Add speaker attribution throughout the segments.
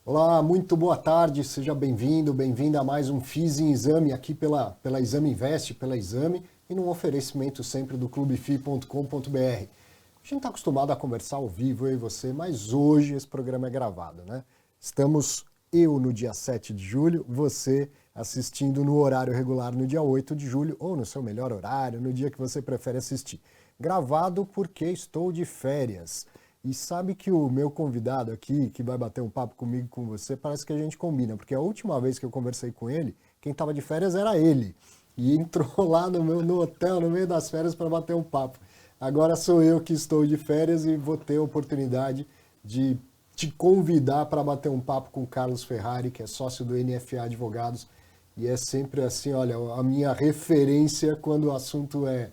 Speaker 1: Olá, muito boa tarde, seja bem-vindo, bem-vinda a mais um FIS em Exame aqui pela Exame Invest, pela Exame e num oferecimento sempre do clubefi.com.br. A gente está acostumado a conversar ao vivo, eu e você, mas hoje esse programa é gravado, né? Estamos eu no dia 7 de julho, você assistindo no horário regular no dia 8 de julho ou no seu melhor horário, no dia que você prefere assistir. Gravado porque estou de férias. E sabe que o meu convidado aqui, que vai bater um papo comigo, com você, parece que a gente combina, porque a última vez que eu conversei com ele, quem estava de férias era ele. E entrou lá no hotel, no meio das férias, para bater um papo. Agora sou eu que estou de férias e vou ter a oportunidade de te convidar para bater um papo com o Carlos Ferrari, que é sócio do NFA Advogados. E é sempre assim, olha, a minha referência quando o assunto é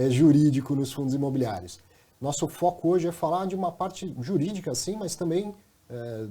Speaker 1: jurídico nos fundos imobiliários. Nosso foco hoje é falar de uma parte jurídica, sim, mas também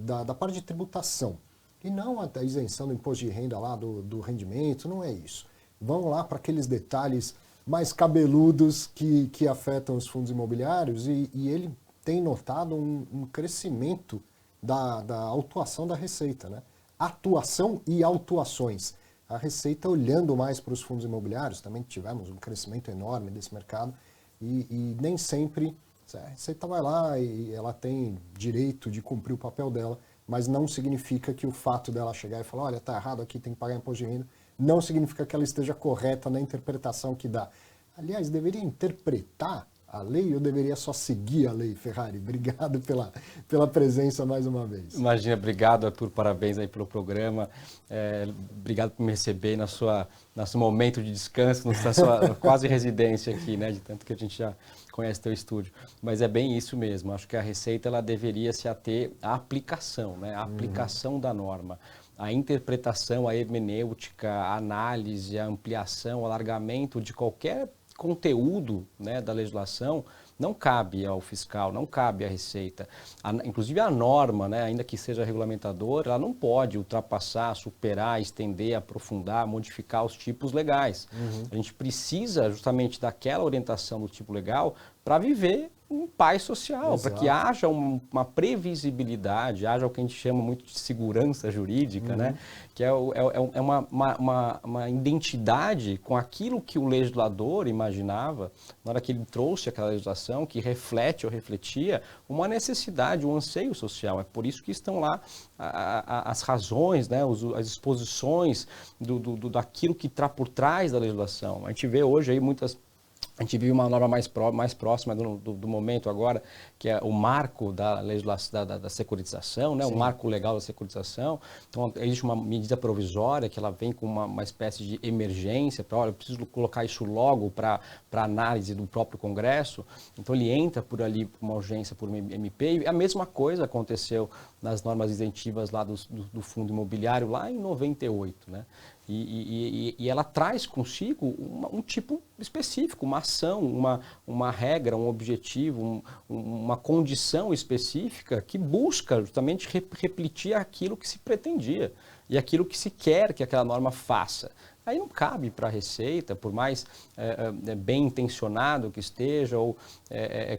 Speaker 1: da parte de tributação. E não a isenção do imposto de renda lá do rendimento, não é isso. Vamos lá para aqueles detalhes mais cabeludos que afetam os fundos imobiliários e ele tem notado um crescimento da autuação da Receita, né? Atuação e autuações. A Receita olhando mais para os fundos imobiliários, também tivemos um crescimento enorme desse mercado, e nem sempre a Receita vai lá e ela tem direito de cumprir o papel dela, mas não significa que o fato dela chegar e falar, olha, está errado aqui, tem que pagar imposto de renda, não significa que ela esteja correta na interpretação que dá. Aliás, deveria interpretar a lei ou deveria só seguir a lei, Ferrari? Obrigado pela presença mais uma vez.
Speaker 2: Imagina, obrigado, Arthur, parabéns aí pelo programa, obrigado por me receber no seu momento de descanso, na sua quase residência aqui, né, de tanto que a gente já conhece teu estúdio. Mas é bem isso mesmo, acho que a Receita ela deveria se ater à aplicação, né, à aplicação da norma. A interpretação, a hermenêutica, a análise, a ampliação, o alargamento de qualquer conteúdo, né, da legislação não cabe ao fiscal, não cabe à Receita. Inclusive a norma, né, ainda que seja regulamentadora, ela não pode ultrapassar, superar, estender, aprofundar, modificar os tipos legais. A gente precisa justamente daquela orientação do tipo legal para viver um paz social, para que haja uma previsibilidade, haja o que a gente chama muito de segurança jurídica, né? Que é uma identidade com aquilo que o legislador imaginava na hora que ele trouxe aquela legislação, que reflete ou refletia uma necessidade, um anseio social. É por isso que estão lá as razões, né? As exposições daquilo que está por trás da legislação. A gente vê hoje aí a gente vive uma norma mais próxima do momento agora, que é o marco da legislação da securitização, né? O marco legal da securitização. Então, existe uma medida provisória que ela vem com uma espécie de emergência, para, olha, eu preciso colocar isso logo para análise do próprio Congresso. Então, ele entra por ali, uma urgência por MP, e a mesma coisa aconteceu nas normas isentivas lá do fundo imobiliário, lá em 98, né? E ela traz consigo um tipo específico, uma ação, uma regra, um objetivo, uma condição específica que busca justamente refletir aquilo que se pretendia e aquilo que se quer que aquela norma faça. Aí não cabe para a Receita, por mais bem intencionado que esteja ou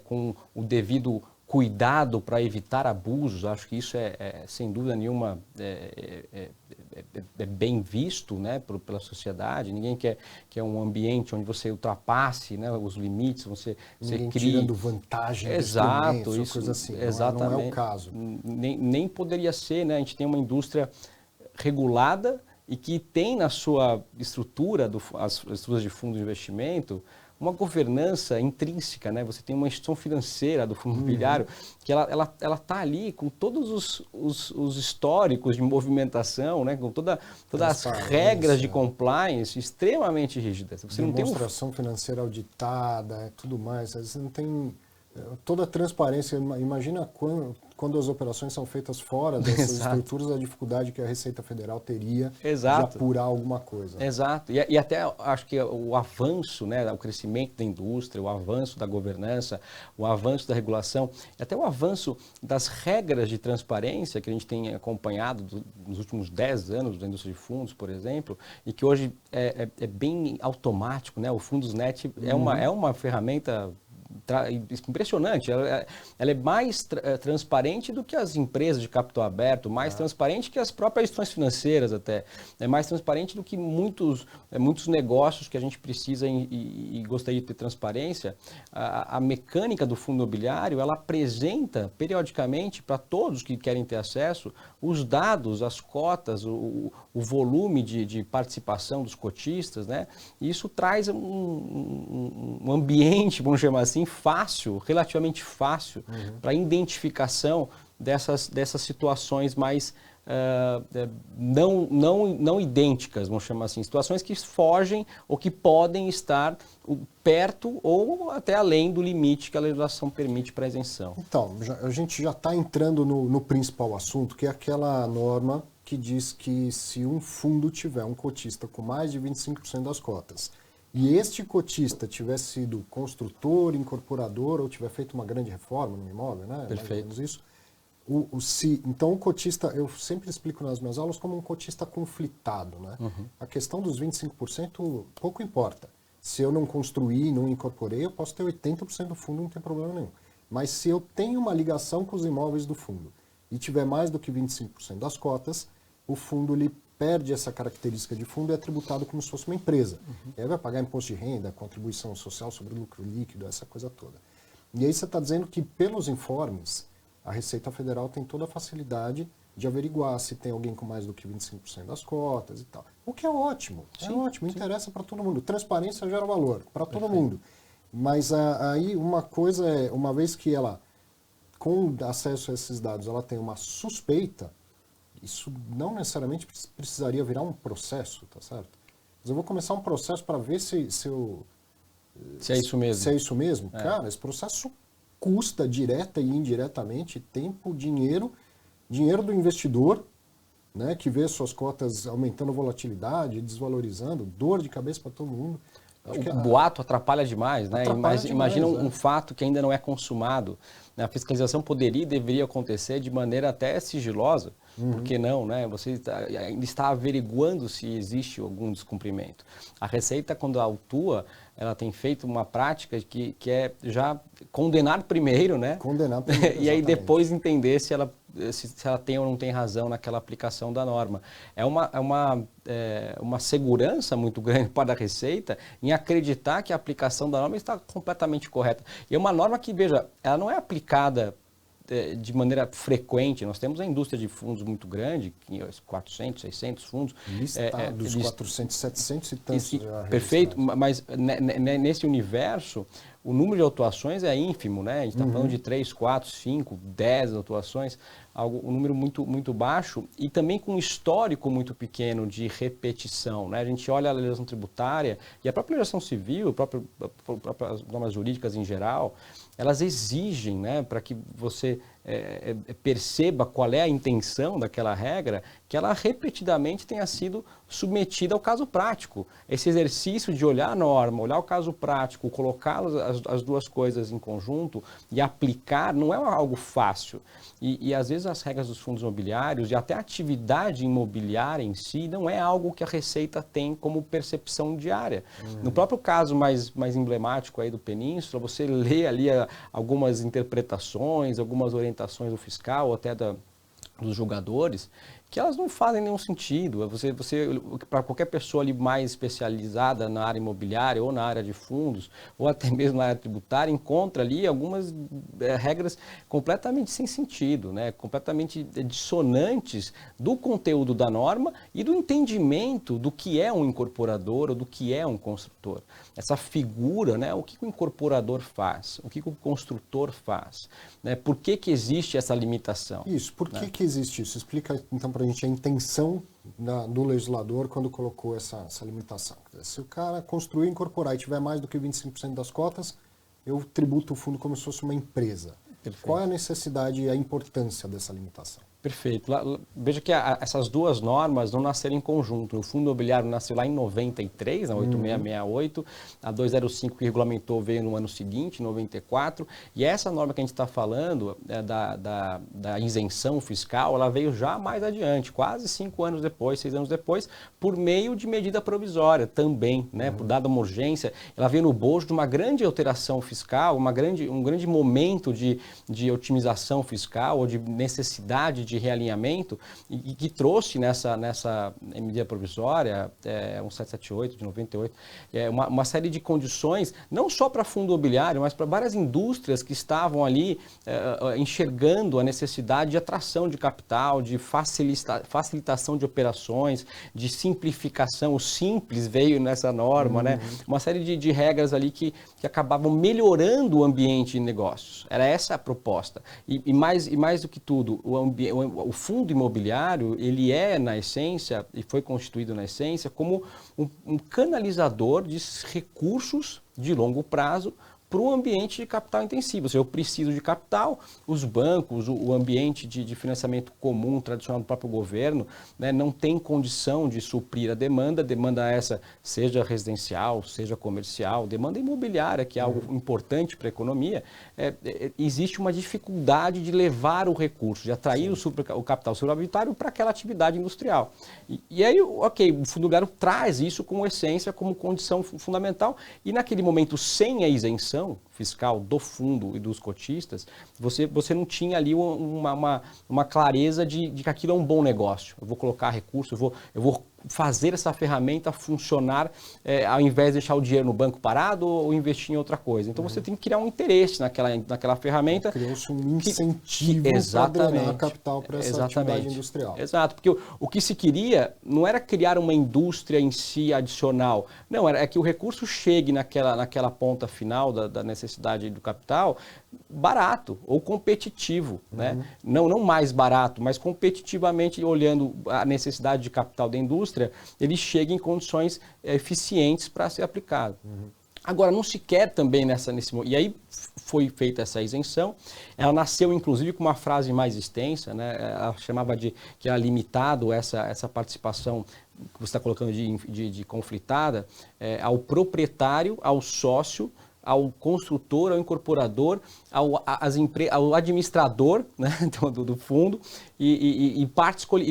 Speaker 2: com o devido cuidado para evitar abusos. Acho que isso sem dúvida nenhuma bem visto, né, pela sociedade. Ninguém quer um ambiente onde você ultrapasse, né, os limites, você
Speaker 1: Ninguém
Speaker 2: crie...
Speaker 1: tirando vantagem
Speaker 2: Exato,
Speaker 1: isso, coisa assim.
Speaker 2: exatamente.
Speaker 1: Não é o caso.
Speaker 2: Nem poderia ser, né? A gente tem uma indústria regulada e que tem na sua estrutura, as estruturas de fundo de investimento, uma governança intrínseca, né? Você tem uma instituição financeira do fundo imobiliário que ela está ali com todos os históricos de movimentação, né? Com todas as regras de compliance extremamente rígidas. Você
Speaker 1: demonstração financeira auditada, tudo mais. Você não tem toda a transparência. Imagina quando as operações são feitas fora dessas estruturas, a dificuldade que a Receita Federal teria de apurar alguma coisa.
Speaker 2: Exato. E até acho que o avanço, né, o crescimento da indústria, o avanço da governança, o avanço da regulação, até o avanço das regras de transparência que a gente tem acompanhado nos últimos 10 anos da indústria de fundos, por exemplo, e que hoje é bem automático, né? O Fundosnet é uma ferramenta impressionante. Ela é mais transparente do que as empresas de capital aberto, mais transparente que as próprias instituições financeiras até. É mais transparente do que muitos negócios que a gente precisa e gostaria de ter transparência. A mecânica do fundo imobiliário, ela apresenta periodicamente para todos que querem ter acesso os dados, as cotas, o volume de participação dos cotistas, né? E isso traz um ambiente, vamos chamar assim, fácil, relativamente fácil, para a identificação dessas situações mais não idênticas, vamos chamar assim, situações que fogem ou que podem estar perto ou até além do limite que a legislação permite para a isenção.
Speaker 1: Então, a gente já está entrando no principal assunto, que é aquela norma que diz que se um fundo tiver um cotista com mais de 25% das cotas e este cotista tiver sido construtor, incorporador ou tiver feito uma grande reforma no imóvel, né?
Speaker 2: Perfeito.
Speaker 1: Mais ou menos isso. Então o cotista, eu sempre explico nas minhas aulas como um cotista conflitado, né? A questão dos 25% pouco importa. Se eu não construí, não incorporei, eu posso ter 80% do fundo, não tem problema nenhum. Mas se eu tenho uma ligação com os imóveis do fundo e tiver mais do que 25% das cotas, o fundo ele perde essa característica de fundo e é tributado como se fosse uma empresa. E aí vai pagar imposto de renda, contribuição social sobre o lucro líquido, essa coisa toda. E aí você está dizendo que pelos informes, a Receita Federal tem toda a facilidade de averiguar se tem alguém com mais do que 25% das cotas e tal. O que é ótimo, interessa para todo mundo. Transparência gera valor para todo mundo. Mas aí uma coisa é, uma vez que ela, com acesso a esses dados, ela tem uma suspeita, isso não necessariamente precisaria virar um processo, tá certo? Mas eu vou começar um processo para ver se
Speaker 2: é isso mesmo.
Speaker 1: Se é isso mesmo. Cara, esse processo custa direta e indiretamente tempo, dinheiro do investidor, né, que vê suas cotas aumentando a volatilidade, desvalorizando, dor de cabeça para todo mundo.
Speaker 2: O boato atrapalha demais, né? Imagina um fato que ainda não é consumado. A fiscalização poderia e deveria acontecer de maneira até sigilosa. Por que não, né? Você ainda está averiguando se existe algum descumprimento. A Receita, quando autua, ela tem feito uma prática que é já condenar primeiro, né?
Speaker 1: Condenar primeiro,
Speaker 2: e aí depois entender se ela tem ou não tem razão naquela aplicação da norma. É uma segurança muito grande para a Receita em acreditar que a aplicação da norma está completamente correta. E é uma norma que, veja, ela não é aplicada de maneira frequente. Nós temos a indústria de fundos muito grande, 400, 600 fundos.
Speaker 1: Listados, 400, 700 e tantos.
Speaker 2: Perfeito, mas nesse universo, o número de autuações é ínfimo, né? A gente está falando de 3, 4, 5, 10 autuações, um número muito, muito baixo e também com um histórico muito pequeno de repetição, né? A gente olha a legislação tributária e a própria legislação civil, as normas jurídicas em geral, elas exigem, né, para que você perceba qual é a intenção daquela regra, que ela repetidamente tenha sido submetida ao caso prático. Esse exercício de olhar a norma, olhar o caso prático, colocar as duas coisas em conjunto e aplicar, não é algo fácil. E às vezes as regras dos fundos imobiliários e até a atividade imobiliária em si não é algo que a Receita tem como percepção diária. No próprio caso mais emblemático aí do Península, você lê ali algumas interpretações, algumas orientações do fiscal, ou até dos julgadores, que elas não fazem nenhum sentido. Você para qualquer pessoa ali mais especializada na área imobiliária ou na área de fundos, ou até mesmo na área tributária, encontra ali algumas regras completamente sem sentido, né? Completamente dissonantes do conteúdo da norma e do entendimento do que é um incorporador ou do que é um construtor. Essa figura, né? O que o incorporador faz? O que o construtor faz? Né? Por que existe essa limitação?
Speaker 1: Isso, por que existe isso? Explica então para a gente a intenção do legislador quando colocou essa limitação. Se o cara construir, incorporar e tiver mais do que 25% das cotas, eu tributo o fundo como se fosse uma empresa. Perfeito. Qual é a necessidade e a importância dessa limitação?
Speaker 2: Perfeito. Veja que essas duas normas não nasceram em conjunto. O Fundo Imobiliário nasceu lá em 93, na 8668, a 205 que regulamentou veio no ano seguinte, 94, e essa norma que a gente está falando, da isenção fiscal, ela veio já mais adiante, quase 5 anos depois, 6 anos depois, por meio de medida provisória também, né? Por dada uma urgência, ela veio no bojo de uma grande alteração fiscal, um grande momento de otimização fiscal ou de necessidade de realinhamento e que trouxe nessa medida provisória, 1778 de 98, uma série de condições, não só para fundo imobiliário, mas para várias indústrias que estavam ali enxergando a necessidade de atração de capital, de facilitação de operações, de simplificação. O simples veio nessa norma, né? Uma série de regras ali que acabavam melhorando o ambiente de negócios. Era essa a proposta. E mais do que tudo, o fundo imobiliário, ele na essência, e foi constituído na essência, como um canalizador de recursos de longo prazo para o ambiente de capital intensivo. Ou seja, eu preciso de capital, os bancos, o ambiente de financiamento comum, tradicional do próprio governo, né, não tem condição de suprir a demanda essa, seja residencial, seja comercial, demanda imobiliária, que é algo importante para a economia, existe uma dificuldade de levar o recurso, de atrair o capital superavitário para aquela atividade industrial. E aí, ok, o fundo imobiliário traz isso como essência, como condição fundamental, e naquele momento, sem a isenção fiscal do fundo e dos cotistas, você não tinha ali uma clareza de que aquilo é um bom negócio. Eu vou colocar recurso, eu vou fazer essa ferramenta funcionar ao invés de deixar o dinheiro no banco parado ou investir em outra coisa. Então você tem que criar um interesse naquela ferramenta.
Speaker 1: Criou-se um incentivo para drenar capital para essa atividade industrial.
Speaker 2: Exato, porque o que se queria não era criar uma indústria em si adicional, não, é que o recurso chegue naquela ponta final da necessidade do capital barato ou competitivo, né? Não mais barato, mas competitivamente, olhando a necessidade de capital da indústria, ele chega em condições eficientes para ser aplicado. Agora, não se quer também nesse momento, e aí foi feita essa isenção, ela nasceu inclusive com uma frase mais extensa, né? Ela chamava que era limitado essa participação que você está colocando de conflitada ao proprietário, ao sócio, ao construtor, ao incorporador, ao administrador, né, do fundo e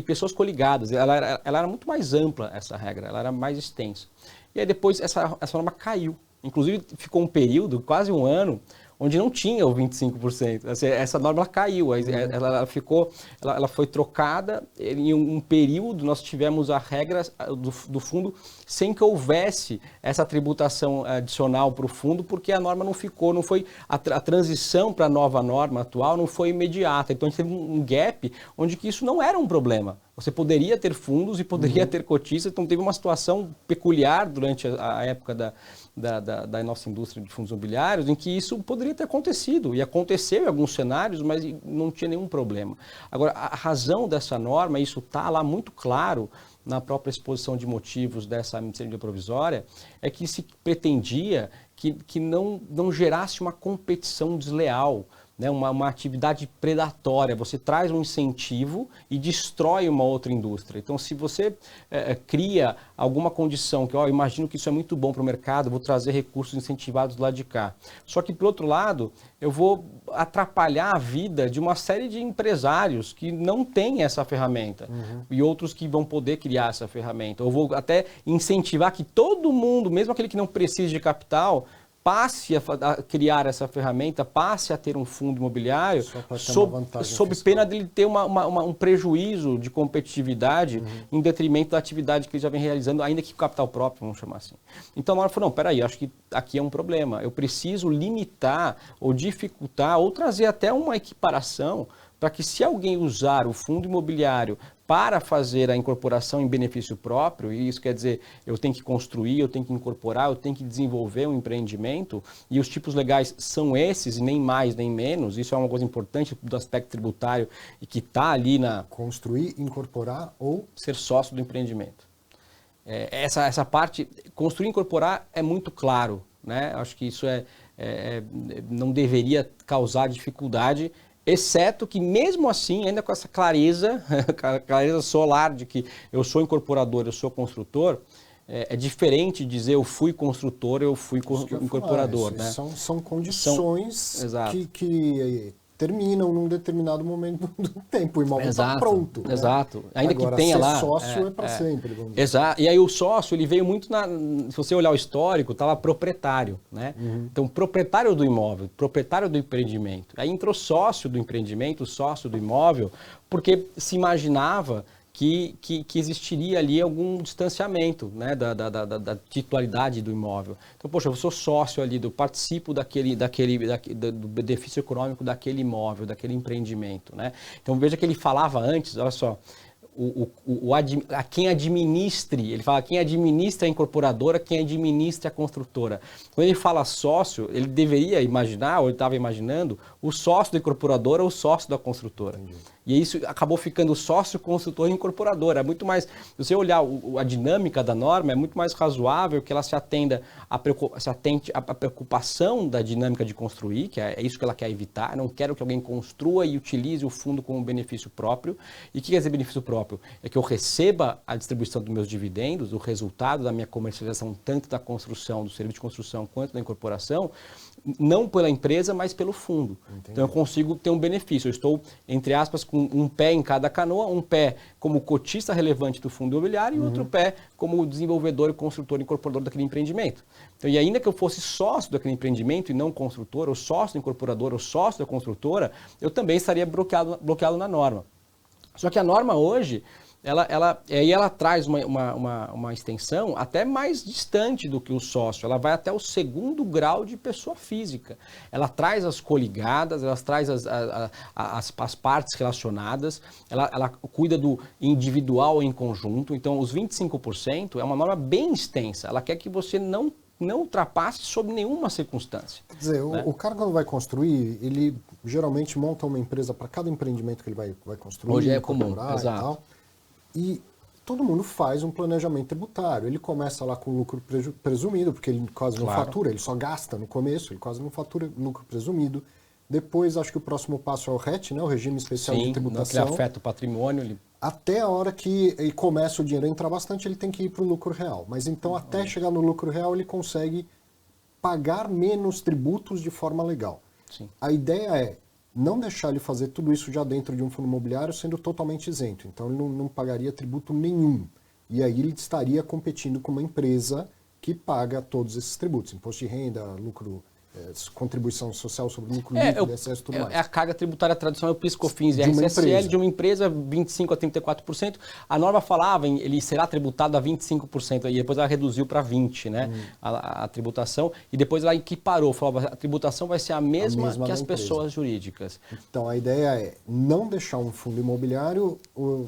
Speaker 2: pessoas coligadas. Ela era muito mais ampla, essa regra, ela era mais extensa. E aí depois essa norma caiu. Inclusive ficou um período, quase um ano, onde não tinha o 25%. Essa norma caiu, ela foi trocada. Em um período nós tivemos a regra do fundo sem que houvesse essa tributação adicional para o fundo, porque a norma não foi a transição para a nova norma atual não foi imediata. Então a gente teve um gap onde que isso não era um problema. Você poderia ter fundos e poderia ter cotistas, então teve uma situação peculiar durante a época da nossa indústria de fundos imobiliários, em que isso poderia ter acontecido, e aconteceu em alguns cenários, mas não tinha nenhum problema. Agora, a razão dessa norma, isso está lá muito claro na própria exposição de motivos dessa medida provisória, é que se pretendia que não gerasse uma competição desleal, né, uma atividade predatória. Você traz um incentivo e destrói uma outra indústria. Então, se você cria alguma condição que, eu imagino que isso é muito bom para o mercado, vou trazer recursos incentivados do lado de cá. Só que, por outro lado, eu vou atrapalhar a vida de uma série de empresários que não têm essa ferramenta e outros que vão poder criar essa ferramenta. Eu vou até incentivar que todo mundo, mesmo aquele que não precisa de capital, passe a criar essa ferramenta, passe a ter um fundo imobiliário, sob pena dele ter um prejuízo de competitividade em detrimento da atividade que ele já vem realizando, ainda que capital próprio, vamos chamar assim. Então, na hora falou, não, peraí, acho que aqui é um problema. Eu preciso limitar ou dificultar ou trazer até uma equiparação para que, se alguém usar o fundo imobiliário para fazer a incorporação em benefício próprio, e isso quer dizer, eu tenho que construir, eu tenho que incorporar, eu tenho que desenvolver um empreendimento, e os tipos legais são esses, nem mais nem menos. Isso é uma coisa importante do aspecto tributário e que está ali na...
Speaker 1: Construir, incorporar ou...
Speaker 2: ser sócio do empreendimento. Essa parte, construir e incorporar é muito claro, né? Acho que isso não deveria causar dificuldade exceto que mesmo assim, ainda com essa clareza solar de que eu sou incorporador, eu sou construtor, é diferente dizer eu fui construtor, eu fui incorporador. Né?
Speaker 1: São condições que terminam num determinado momento do tempo. O imóvel está pronto.
Speaker 2: Exato.
Speaker 1: Né?
Speaker 2: Ainda
Speaker 1: agora,
Speaker 2: que tenha
Speaker 1: ser
Speaker 2: lá...
Speaker 1: sócio é para sempre. Vamos dizer.
Speaker 2: Exato. E aí o sócio, ele veio muito se você olhar o histórico, está lá proprietário. Né? Então, proprietário do imóvel, proprietário do empreendimento. Aí entrou sócio do empreendimento, sócio do imóvel, porque se imaginava que existiria ali algum distanciamento, né, da titularidade do imóvel. Então, poxa, eu sou sócio ali, eu participo do benefício econômico daquele imóvel, daquele empreendimento. Né? Então, veja que ele falava antes, olha só, a quem administre, ele fala quem administra a incorporadora, quem administra a construtora. Quando ele fala sócio, ele deveria imaginar, ou ele estava imaginando, o sócio da incorporadora ou o sócio da construtora. Entendi. E isso acabou ficando sócio, construtor e incorporadora. É muito mais, se você olhar a dinâmica da norma, é muito mais razoável que ela se atente à preocupação da dinâmica de construir, que é isso que ela quer evitar. Eu não quero que alguém construa e utilize o fundo como benefício próprio. E o que é esse benefício próprio? É que eu receba a distribuição dos meus dividendos, o resultado da minha comercialização, tanto da construção, do serviço de construção, quanto da incorporação, não pela empresa, mas pelo fundo. Entendi. Então eu consigo ter um benefício. Eu estou, entre aspas, com um pé em cada canoa, um pé como cotista relevante do fundo imobiliário e outro pé como desenvolvedor, construtor e incorporador daquele empreendimento. Então, e ainda que eu fosse sócio daquele empreendimento e não construtor, ou sócio da incorporadora, ou sócio da construtora, eu também estaria bloqueado na norma. Só que a norma hoje, ela traz uma extensão até mais distante do que o sócio. Ela vai até o 2º grau de pessoa física. Ela traz as coligadas, ela traz as partes relacionadas, ela cuida do individual em conjunto. Então, os 25% é uma norma bem extensa. Ela quer que você não ultrapasse sob nenhuma circunstância.
Speaker 1: Quer dizer, né? O cara quando vai construir, ele geralmente monta uma empresa para cada empreendimento que ele vai construir.
Speaker 2: Hoje é comum, exato.
Speaker 1: E tal. E todo mundo faz um planejamento tributário. Ele começa lá com lucro presumido, porque ele quase não fatura, ele só gasta no começo, ele quase não fatura lucro presumido. Depois, acho que o próximo passo é o RET, né? O Regime Especial de Tributação.
Speaker 2: Ele afeta o patrimônio.
Speaker 1: Até a hora que ele começa o dinheiro a entrar bastante, ele tem que ir para o lucro real. Mas então, até chegar no lucro real, ele consegue pagar menos tributos de forma legal.
Speaker 2: Sim.
Speaker 1: A ideia é não deixar ele fazer tudo isso já dentro de um fundo imobiliário sendo totalmente isento. Então ele não pagaria tributo nenhum. E aí ele estaria competindo com uma empresa que paga todos esses tributos. Imposto de renda, lucro, contribuição social sobre lucro líquido, excesso e tudo mais.
Speaker 2: É a carga tributária tradicional, o PIS/COFINS e RSSL de uma empresa, 25% a 34%. A norma falava ele será tributado a 25%, e depois ela reduziu para 20%, né? A tributação, e depois ela equiparou, falava a tributação vai ser a mesma que as pessoas jurídicas.
Speaker 1: Então a ideia é não deixar um fundo imobiliário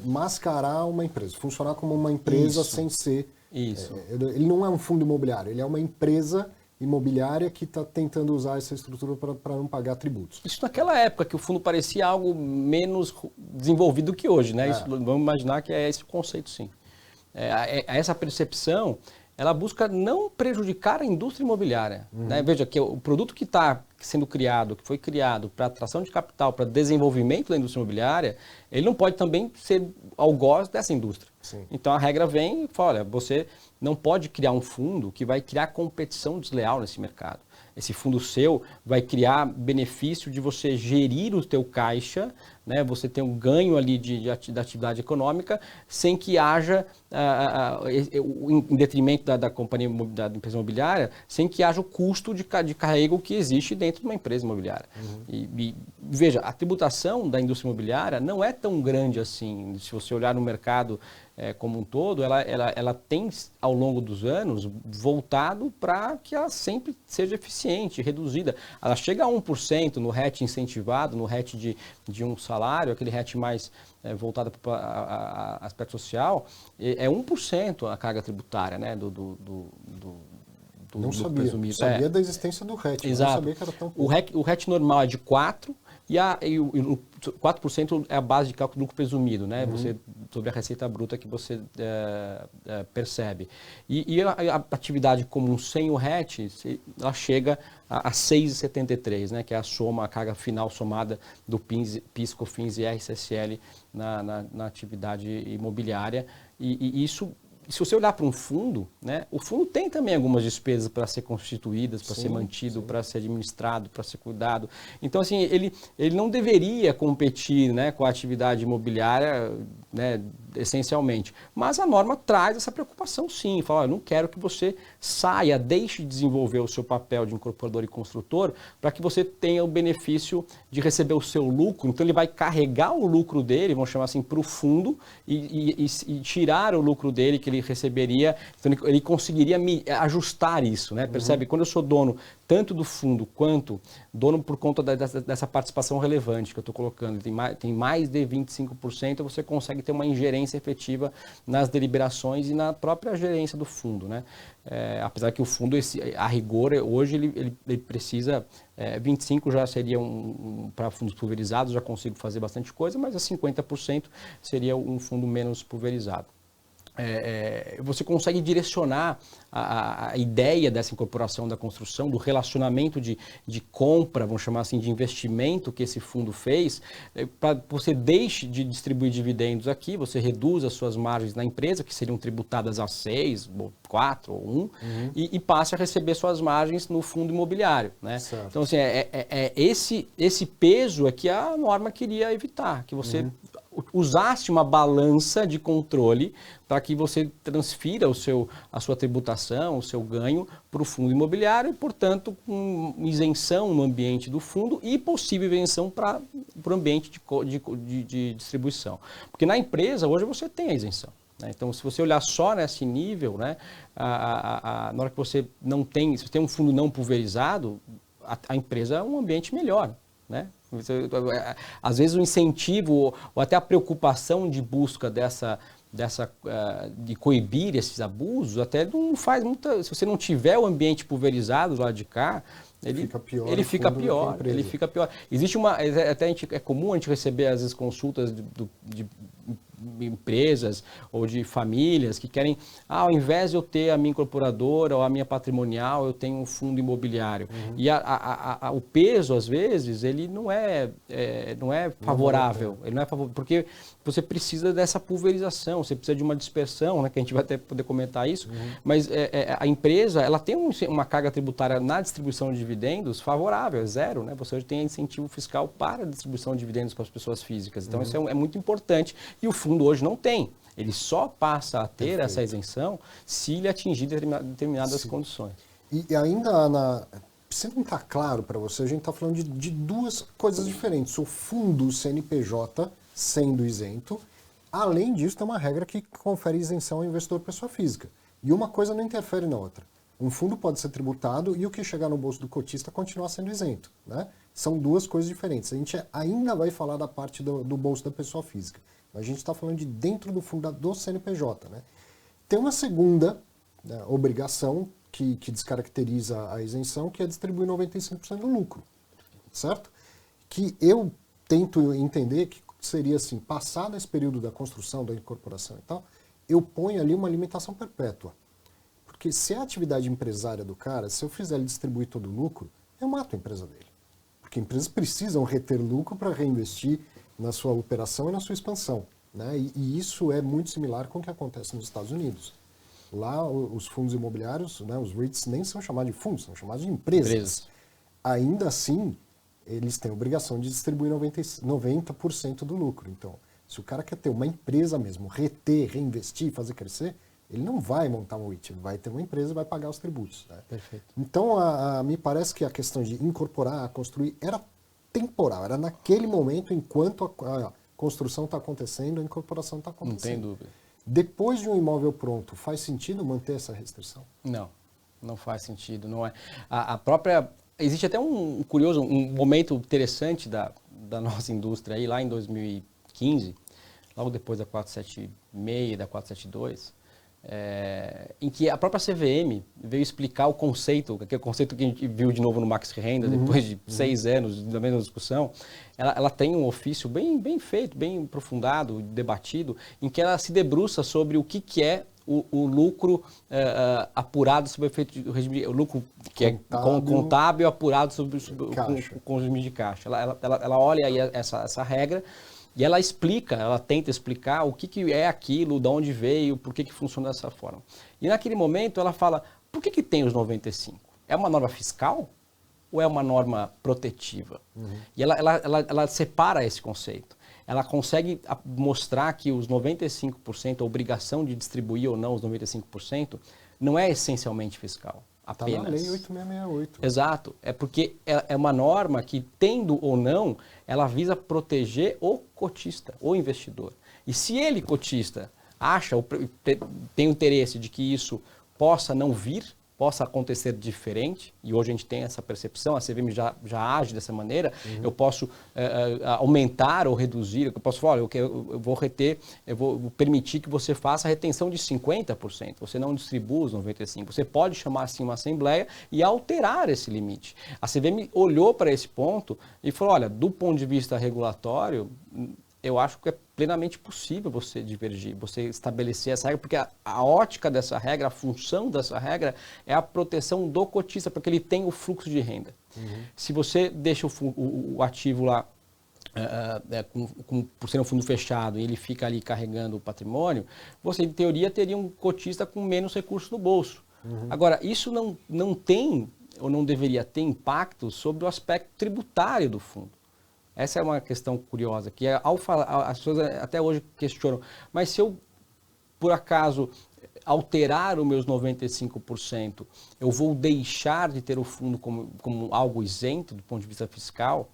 Speaker 1: mascarar uma empresa, funcionar como uma empresa sem ser...
Speaker 2: Isso.
Speaker 1: Ele não é um fundo imobiliário, ele é uma empresa imobiliária que está tentando usar essa estrutura para não pagar tributos.
Speaker 2: Isso naquela época, que o fundo parecia algo menos desenvolvido que hoje, né? Isso, vamos imaginar que é esse o conceito, sim. Essa percepção, ela busca não prejudicar a indústria imobiliária. Né? Veja que o produto que está sendo criado, que foi criado para atração de capital, para desenvolvimento da indústria imobiliária, ele não pode também ser algoz dessa indústria.
Speaker 1: Sim.
Speaker 2: Então a regra vem e fala, olha, você não pode criar um fundo que vai criar competição desleal nesse mercado. Esse fundo seu vai criar benefício de você gerir o teu caixa, né? Você ter um ganho ali da atividade econômica, sem que haja, em detrimento da companhia, da empresa imobiliária, sem que haja o custo de carrego que existe dentro de uma empresa imobiliária. E veja, a tributação da indústria imobiliária não é tão grande assim. Se você olhar no mercado como um todo, ela tem, ao longo dos anos, voltado para que ela sempre seja eficiente, reduzida. Ela chega a 1% no RET incentivado, no RET de um salário, aquele RET mais voltado para o aspecto social, é 1% a carga tributária, né,
Speaker 1: não sabia. Sabia da existência do RET,
Speaker 2: exato.
Speaker 1: não sabia que era tão pouco.
Speaker 2: O RET normal é de 4%, e o 4% é a base de cálculo do lucro presumido, né? Sobre a receita bruta que você percebe. E a atividade comum sem o RET, ela chega a 6,73, né? Que é a soma, a carga final somada do PIS, COFINS e RCSL na atividade imobiliária. E isso, se você olhar para um fundo, né, o fundo tem também algumas despesas para ser constituídas, para ser mantido, para ser administrado, para ser cuidado. Então, assim, ele não deveria competir, né, com a atividade imobiliária, né, essencialmente. Mas a norma traz essa preocupação, sim. Fala, eu não quero que você saia, deixe de desenvolver o seu papel de incorporador e construtor para que você tenha o benefício de receber o seu lucro. Então, ele vai carregar o lucro dele, vamos chamar assim, para o fundo e tirar o lucro dele que ele receberia. Então, ele conseguiria ajustar isso, né? Percebe? Quando eu sou dono tanto do fundo quanto dono por conta dessa participação relevante que eu estou colocando, tem mais de 25%, você consegue ter uma ingerência efetiva nas deliberações e na própria gerência do fundo, né? Apesar que o fundo, a rigor, hoje ele precisa, 25% já seria para fundos pulverizados, já consigo fazer bastante coisa, mas a 50% seria um fundo menos pulverizado. Você consegue direcionar a ideia dessa incorporação da construção, do relacionamento de compra, vamos chamar assim, de investimento que esse fundo fez, para você deixe de distribuir dividendos aqui, você reduz as suas margens na empresa, que seriam tributadas a 6, 4 ou 1, e passe a receber suas margens no fundo imobiliário, né? Então, assim, esse peso é que a norma queria evitar, que você usasse uma balança de controle para que você transfira a sua tributação, o seu ganho para o fundo imobiliário e, portanto, com isenção no ambiente do fundo e possível isenção para o ambiente de distribuição. Porque na empresa, hoje, você tem a isenção. Então, se você olhar só nesse nível, né, na hora que você não tem, se você tem um fundo não pulverizado, a empresa é um ambiente melhor, né? Às vezes o incentivo ou até a preocupação de busca de coibir esses abusos até não faz muita. Se você não tiver o ambiente pulverizado lá de cá, ele fica pior. Existe é comum a gente receber às vezes consultas de empresas ou de famílias que querem, ao invés de eu ter a minha incorporadora ou a minha patrimonial, eu tenho um fundo imobiliário. E o peso, às vezes, ele não é favorável. Ele não é favorável, porque você precisa dessa pulverização, você precisa de uma dispersão, né, que a gente vai até poder comentar isso, mas a empresa ela tem uma carga tributária na distribuição de dividendos favorável, é zero, né? Você hoje tem incentivo fiscal para a distribuição de dividendos para as pessoas físicas. Então, isso é muito importante. E o fundo hoje não tem. Ele só passa a ter essa isenção se ele atingir determinadas condições.
Speaker 1: E ainda, se não está claro para você, a gente está falando de duas coisas diferentes. O fundo CNPJ sendo isento, além disso, tem uma regra que confere isenção ao investidor pessoa física. E uma coisa não interfere na outra. Um fundo pode ser tributado e o que chegar no bolso do cotista continua sendo isento, né? São duas coisas diferentes. A gente ainda vai falar da parte do bolso da pessoa física. A gente está falando de dentro do fundo do CNPJ, né? Tem uma segunda, né, obrigação que descaracteriza a isenção, que é distribuir 95% do lucro, certo? Que eu tento entender que seria assim, passado esse período da construção, da incorporação e tal, eu ponho ali uma limitação perpétua. Porque se é a atividade empresária do cara, se eu fizer ele distribuir todo o lucro, eu mato a empresa dele. Porque empresas precisam reter lucro para reinvestir na sua operação e na sua expansão, né? E isso é muito similar com o que acontece nos Estados Unidos. Lá os fundos imobiliários, né, os REITs, nem são chamados de fundos, são chamados de empresas. Ainda assim, eles têm a obrigação de distribuir 90% do lucro. Então, se o cara quer ter uma empresa mesmo, reter, reinvestir, fazer crescer, ele não vai montar um REIT, ele vai ter uma empresa e vai pagar os tributos, né?
Speaker 2: Perfeito.
Speaker 1: Então, me parece que a questão de incorporar, construir, era temporal, era naquele momento, enquanto a construção está acontecendo, a incorporação está acontecendo.
Speaker 2: Não tem dúvida.
Speaker 1: Depois de um imóvel pronto, faz sentido manter essa restrição?
Speaker 2: Não faz sentido. Não é. A própria... Existe até um curioso, um momento interessante da nossa indústria aí, lá em 2015, logo depois da 476, da 472, em que a própria CVM veio explicar o conceito, aquele conceito que a gente viu de novo no Max Renda, depois de 6 anos da mesma discussão. Ela tem um ofício bem feito, bem aprofundado, debatido, em que ela se debruça sobre o que é o lucro apurado sobre o efeito do regime, o lucro que contábil, é contábil apurado sobre com o regime de caixa. Ela olha aí essa regra e ela explica, ela tenta explicar o que é aquilo, de onde veio, por que funciona dessa forma. E naquele momento ela fala, por que tem os 95? É uma norma fiscal ou é uma norma protetiva? E ela separa esse conceito. Ela consegue mostrar que os 95%, a obrigação de distribuir ou não os 95%, não é essencialmente fiscal. Apenas.
Speaker 1: Está na lei 8668.
Speaker 2: Exato. É porque é uma norma que, tendo ou não, ela visa proteger o cotista, o investidor. E se ele, cotista, tem o interesse de que isso possa não vir, possa acontecer diferente, e hoje a gente tem essa percepção, a CVM já age dessa maneira, eu posso aumentar ou reduzir, eu posso falar, olha, eu vou permitir que você faça a retenção de 50%, você não distribua os 95%, você pode chamar assim uma assembleia e alterar esse limite. A CVM olhou para esse ponto e falou, olha, do ponto de vista regulatório, eu acho que é plenamente possível você divergir, você estabelecer essa regra, porque a ótica dessa regra, a função dessa regra é a proteção do cotista, porque ele tem o fluxo de renda. Se você deixa o ativo lá, por ser um fundo fechado, e ele fica ali carregando o patrimônio, você, em teoria, teria um cotista com menos recursos no bolso. Agora, isso não tem, ou não deveria ter impacto sobre o aspecto tributário do fundo. Essa é uma questão curiosa, que as pessoas até hoje questionam, mas se eu, por acaso, alterar os meus 95%, eu vou deixar de ter o fundo como algo isento do ponto de vista fiscal?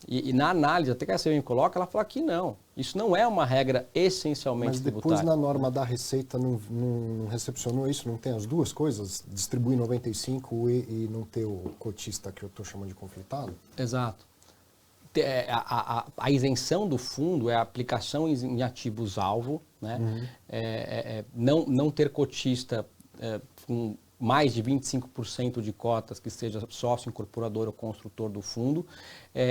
Speaker 2: E na análise, até que a CVM coloca, ela fala que não. Isso não é uma regra essencialmente tributária.
Speaker 1: Mas depois na norma da Receita não recepcionou isso? Não tem as duas coisas? Distribuir 95 e não ter o cotista que eu estou chamando de conflitado?
Speaker 2: Exato. A isenção do fundo é a aplicação em ativos-alvo, né? Não ter cotista com mais de 25% de cotas que seja sócio, incorporador ou construtor do fundo.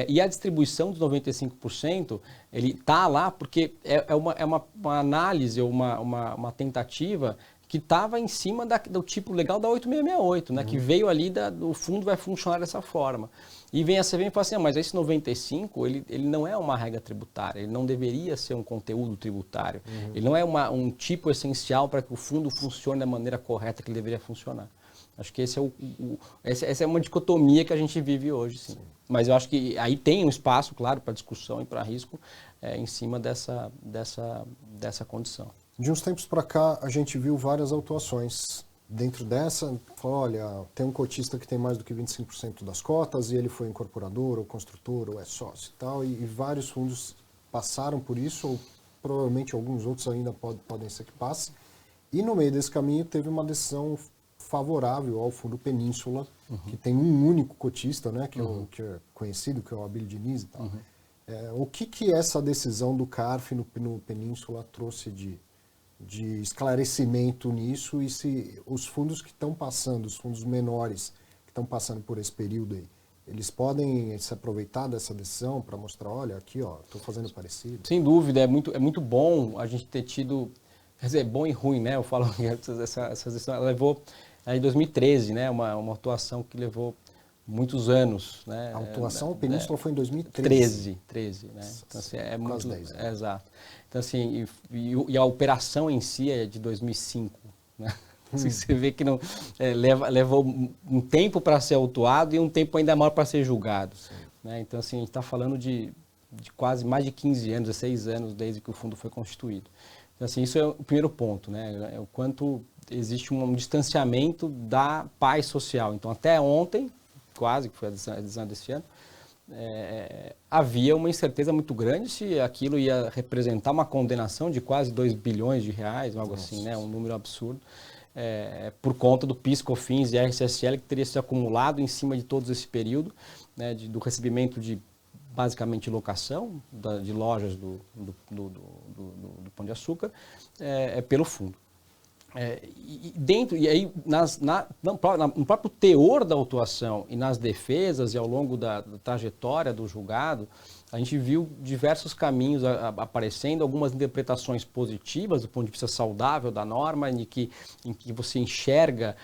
Speaker 2: E a distribuição dos 95%, ele está lá porque é uma análise, uma tentativa que estava em cima do tipo legal da 8668, né? Que veio ali, o fundo vai funcionar dessa forma. E vem a CVM e fala assim, mas esse 95, ele não é uma regra tributária, ele não deveria ser um conteúdo tributário, ele não é um tipo essencial para que o fundo funcione da maneira correta que ele deveria funcionar. Acho que essa é uma dicotomia que a gente vive hoje, sim. Mas eu acho que aí tem um espaço, claro, para discussão e para risco em cima dessa condição.
Speaker 1: De uns tempos para cá, a gente viu várias autuações. Dentro dessa, falou, olha, tem um cotista que tem mais do que 25% das cotas e ele foi incorporador ou construtor ou é sócio e tal, e vários fundos passaram por isso, ou provavelmente alguns outros ainda podem ser que passem. E no meio desse caminho teve uma decisão favorável ao fundo Península, que tem um único cotista, né, que é conhecido, que é o Abílio Diniz e tal. O que essa decisão do CARF no Península trouxe de esclarecimento nisso, e se os fundos que estão passando, os fundos menores que estão passando por esse período aí, eles podem se aproveitar dessa decisão para mostrar, olha, aqui, ó, estou fazendo parecido?
Speaker 2: Sem dúvida, é muito bom a gente ter tido, quer dizer, bom e ruim, né? Eu falo que essa decisão, ela levou, em 2013, né, uma atuação que levou muitos anos, né?
Speaker 1: A atuação Península foi em 2013.
Speaker 2: 13, né? Então, assim,
Speaker 1: quase 10 anos.
Speaker 2: Exato. Então, assim, e a operação em si é de 2005, né? Você vê que não, levou um tempo para ser autuado e um tempo ainda maior para ser julgado. Né? Então, assim, a gente está falando de quase mais de 15 anos, 16 anos desde que o fundo foi constituído. Então, assim, isso é o primeiro ponto, né? É o quanto existe um distanciamento da paz social. Então, até ontem, quase, que foi a decisão desse ano, havia uma incerteza muito grande se aquilo ia representar uma condenação de quase 2 bilhões de reais, algo assim, né? Um número absurdo, por conta do PIS, COFINS e RCSL que teria se acumulado em cima de todo esse período, né? Do recebimento de, basicamente, locação de lojas do Pão de Açúcar pelo fundo. E aí no próprio teor da autuação e nas defesas e ao longo da trajetória do julgado, a gente viu diversos caminhos aparecendo, algumas interpretações positivas do ponto de vista saudável da norma, em que você enxerga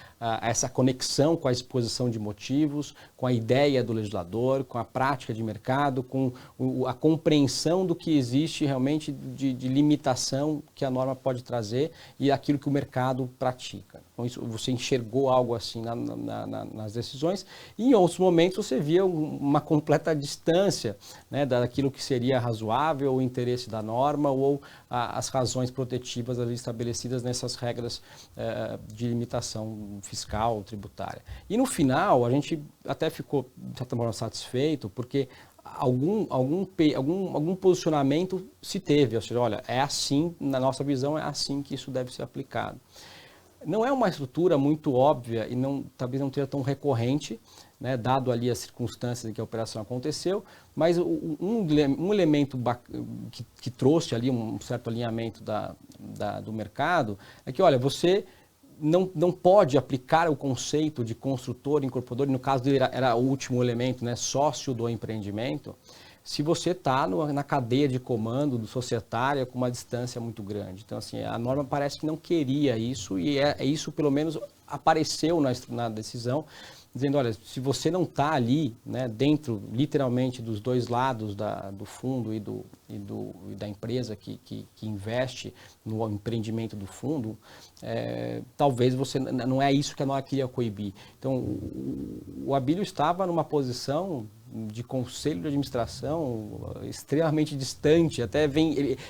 Speaker 2: essa conexão com a exposição de motivos, com a ideia do legislador, com a prática de mercado, com a compreensão do que existe realmente de limitação que a norma pode trazer e aquilo que o mercado pratica. Então, isso, você enxergou algo assim nas decisões, e em outros momentos você via uma completa distância, né, daquilo que seria razoável, o interesse da norma ou as razões protetivas ali estabelecidas nessas regras de limitação fiscal, tributária. E no final, a gente até ficou, de certa forma, satisfeito, porque algum posicionamento se teve, ou seja, olha, é assim, na nossa visão, é assim que isso deve ser aplicado. Não é uma estrutura muito óbvia e talvez não seja tão recorrente, né, dado ali as circunstâncias em que a operação aconteceu, mas um elemento que trouxe ali um certo alinhamento do mercado é que, olha, você não pode aplicar o conceito de construtor, incorporador, e no caso dele era o último elemento, né, sócio do empreendimento, se você está na cadeia de comando do societário com uma distância muito grande. Então, assim, a norma parece que não queria isso, e isso, pelo menos, apareceu na decisão, dizendo, olha, se você não está ali, né, dentro, literalmente, dos dois lados do fundo e da empresa que investe no empreendimento do fundo, talvez você não é isso que a norma queria coibir. Então, o Abílio estava numa posição de conselho de administração extremamente distante,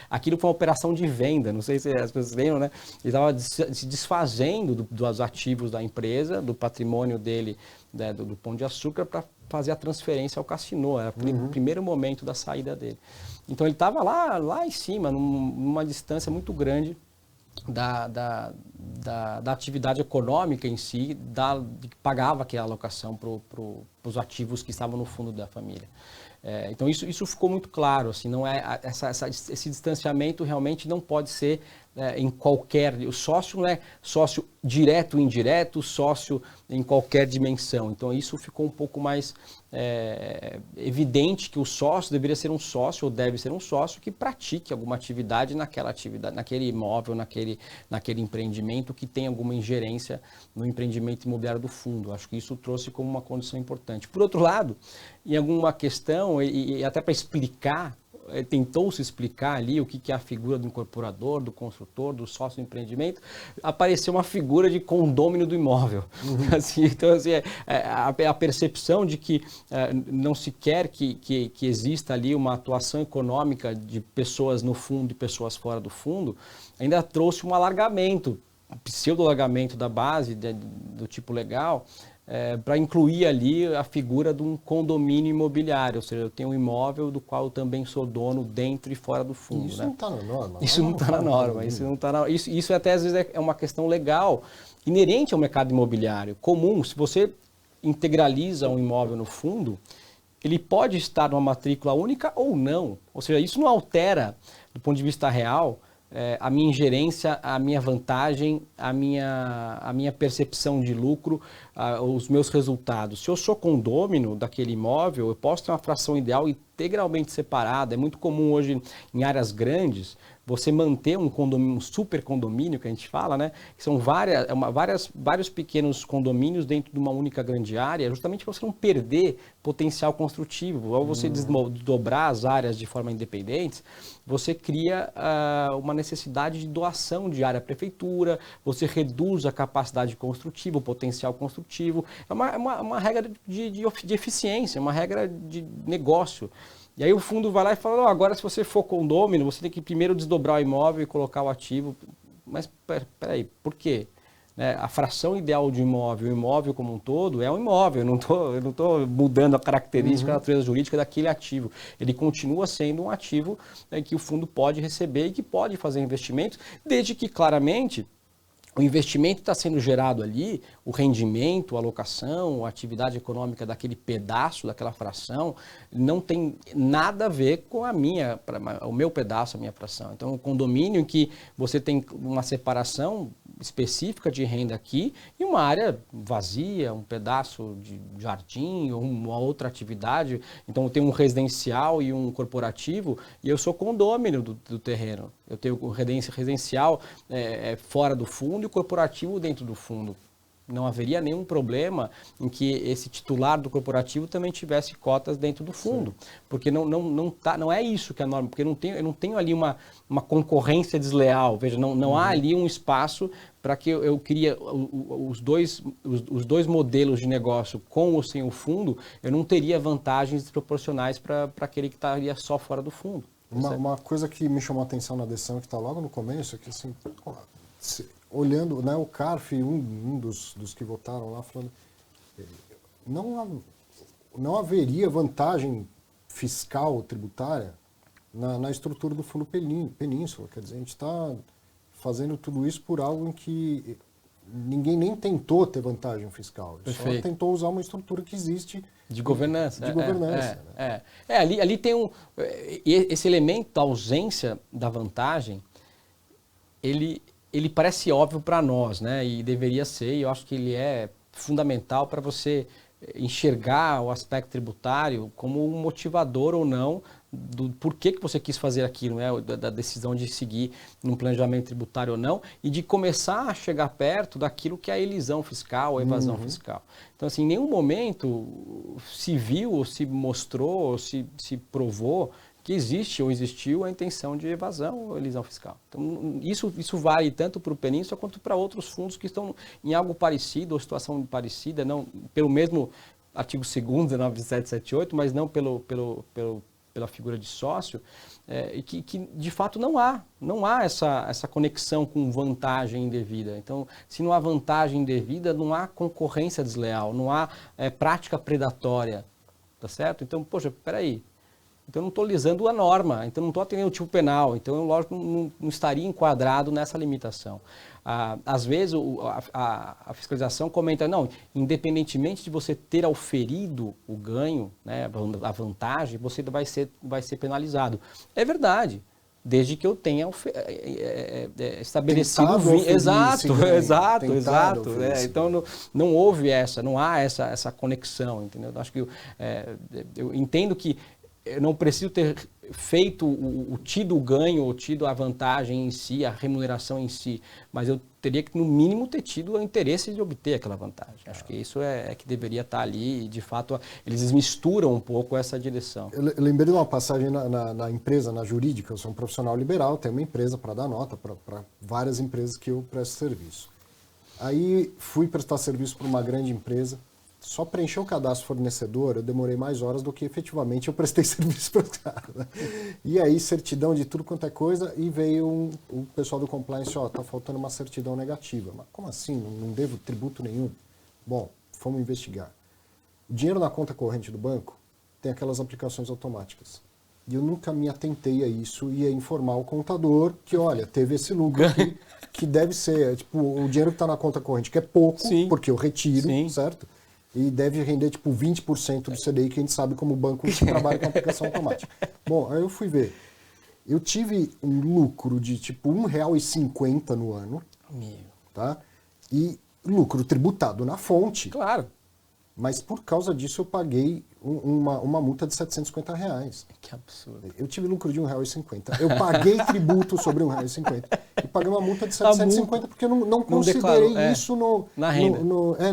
Speaker 2: aquilo foi uma operação de venda, não sei se as pessoas lembram, né? Ele estava se desfazendo dos ativos da empresa, do patrimônio dele, né, do Pão de Açúcar, para fazer a transferência ao Cassino, era o primeiro momento da saída dele. Então ele estava lá em cima, numa distância muito grande da atividade econômica em si, que pagava aquela alocação para os ativos que estavam no fundo da família. Então isso ficou muito claro, assim, não é esse distanciamento realmente não pode ser em qualquer, o sócio não é sócio direto ou indireto, sócio em qualquer dimensão. Então isso ficou um pouco mais evidente que o sócio deveria ser um sócio ou deve ser um sócio que pratique alguma atividade, naquele imóvel, naquele empreendimento que tem alguma ingerência no empreendimento imobiliário do fundo. Acho que isso trouxe como uma condição importante. Por outro lado, em alguma questão, e até para explicar, tentou-se explicar ali o que é a figura do incorporador, do construtor, do sócio do empreendimento, apareceu uma figura de condômino do imóvel. Assim, então, assim, a percepção de que não se quer que exista ali uma atuação econômica de pessoas no fundo e pessoas fora do fundo, ainda trouxe um alargamento, um pseudo-alargamento da base do tipo legal, para incluir ali a figura de um condomínio imobiliário, ou seja, eu tenho um imóvel do qual eu também sou dono dentro e fora do fundo. Isso, né?
Speaker 1: Não está na norma.
Speaker 2: Isso não está na norma. Isso até às vezes é uma questão legal, inerente ao mercado imobiliário. Comum, se você integraliza um imóvel no fundo, ele pode estar numa matrícula única ou não. Ou seja, isso não altera, do ponto de vista real, a minha ingerência, a minha vantagem, a minha percepção de lucro, os meus resultados. Se eu sou condômino daquele imóvel, eu posso ter uma fração ideal integralmente separada. É muito comum hoje em áreas grandes você manter um condomínio, um super condomínio que a gente fala, né? Que são vários pequenos condomínios dentro de uma única grande área, justamente para você não perder potencial construtivo. Ao você desdobrar as áreas de forma independente, você cria uma necessidade de doação de área à prefeitura, você reduz a capacidade construtiva, o potencial construtivo. É uma regra de eficiência, uma regra de negócio. E aí o fundo vai lá e fala, oh, agora se você for condômino, você tem que primeiro desdobrar o imóvel e colocar o ativo. Mas peraí, por quê? A fração ideal de imóvel, o imóvel como um todo, é um imóvel. Eu não tô mudando a característica, a natureza jurídica daquele ativo. Ele continua sendo um ativo que o fundo pode receber e que pode fazer investimentos, desde que claramente o investimento está sendo gerado ali, o rendimento, a alocação, a atividade econômica daquele pedaço, daquela fração, não tem nada a ver com o meu pedaço, a minha fração. Então, o condomínio em que você tem uma separação específica de renda aqui e uma área vazia, um pedaço de jardim ou uma outra atividade. Então, eu tenho um residencial e um corporativo e eu sou condômino do terreno. Eu tenho o residencial fora do fundo e o corporativo dentro do fundo. Não haveria nenhum problema em que esse titular do corporativo também tivesse cotas dentro do fundo. Sim. Porque não é isso que é a norma, porque eu não tenho ali uma concorrência desleal. Veja, não há ali um espaço para que eu queria os dois modelos de negócio, com ou sem o fundo, eu não teria vantagens desproporcionais para aquele que estaria só fora do fundo.
Speaker 1: Uma coisa que me chamou a atenção na decisão, que está logo no começo, é que assim, olhando, né, o CARF, um dos que votaram lá, falando não haveria vantagem fiscal, tributária, na estrutura do Fundo Península. Quer dizer, a gente está fazendo tudo isso por algo em que ninguém nem tentou ter vantagem fiscal.
Speaker 2: Perfeito.
Speaker 1: Só tentou usar uma estrutura que existe
Speaker 2: de governança.
Speaker 1: Né?
Speaker 2: Ali tem esse elemento da ausência da vantagem, ele parece óbvio para nós, né? E deveria ser, e eu acho que ele é fundamental para você enxergar o aspecto tributário como um motivador ou não do porquê que você quis fazer aquilo, né? Da decisão de seguir num planejamento tributário ou não, e de começar a chegar perto daquilo que é a elisão fiscal, a evasão fiscal. Então, assim, em nenhum momento se viu, ou se mostrou, ou se provou que existe ou existiu a intenção de evasão ou elisão fiscal. Então, isso vale tanto para o Península quanto para outros fundos que estão em algo parecido ou situação parecida, não pelo mesmo artigo 2º, 19778, mas não pela figura de sócio, e que de fato não há essa conexão com vantagem indevida. Então, se não há vantagem indevida, não há concorrência desleal, não há prática predatória, tá certo? Então, poxa, peraí. Então, eu não estou lisando a norma, então não estou atendendo o tipo penal, então eu, lógico, não estaria enquadrado nessa limitação. Às vezes, a fiscalização comenta, não, independentemente de você ter auferido o ganho, né, a vantagem, você vai ser penalizado. É verdade, desde que eu tenha estabelecido o vínculo. Exato. Então, não houve não há essa conexão, entendeu? Eu acho que eu entendo que eu não preciso ter feito tido o ganho, ou tido a vantagem em si, a remuneração em si, mas eu teria que, no mínimo, ter tido o interesse de obter aquela vantagem. Acho que isso é que deveria estar ali e, de fato, eles misturam um pouco essa direção.
Speaker 1: Eu lembrei de uma passagem na empresa, na jurídica. Eu sou um profissional liberal, tenho uma empresa para dar nota para várias empresas que eu presto serviço. Aí fui prestar serviço para uma grande empresa. Só preencher o cadastro fornecedor, eu demorei mais horas do que efetivamente eu prestei serviço para os caras. Né? E aí, certidão de tudo quanto é coisa, e veio o pessoal do compliance, tá faltando uma certidão negativa. Mas como assim? Não devo tributo nenhum? Bom, fomos investigar. O dinheiro na conta corrente do banco tem aquelas aplicações automáticas. E eu nunca me atentei a isso e a informar o contador que, olha, teve esse lucro aqui, que deve ser, tipo, o dinheiro que está na conta corrente, que é pouco, sim, porque eu retiro, sim, certo? E deve render tipo 20% do CDI, que a gente sabe como o banco trabalha com aplicação automática. Bom, aí eu fui ver. Eu tive um lucro de tipo R$1,50 no ano. Tá? E lucro tributado na fonte.
Speaker 2: Claro.
Speaker 1: Mas por causa disso eu paguei uma multa de R$750.
Speaker 2: Que absurdo.
Speaker 1: Eu tive lucro de R$1,50. Eu paguei tributo sobre R$1,50 e paguei uma multa de R$750 porque eu não considerei isso
Speaker 2: na renda.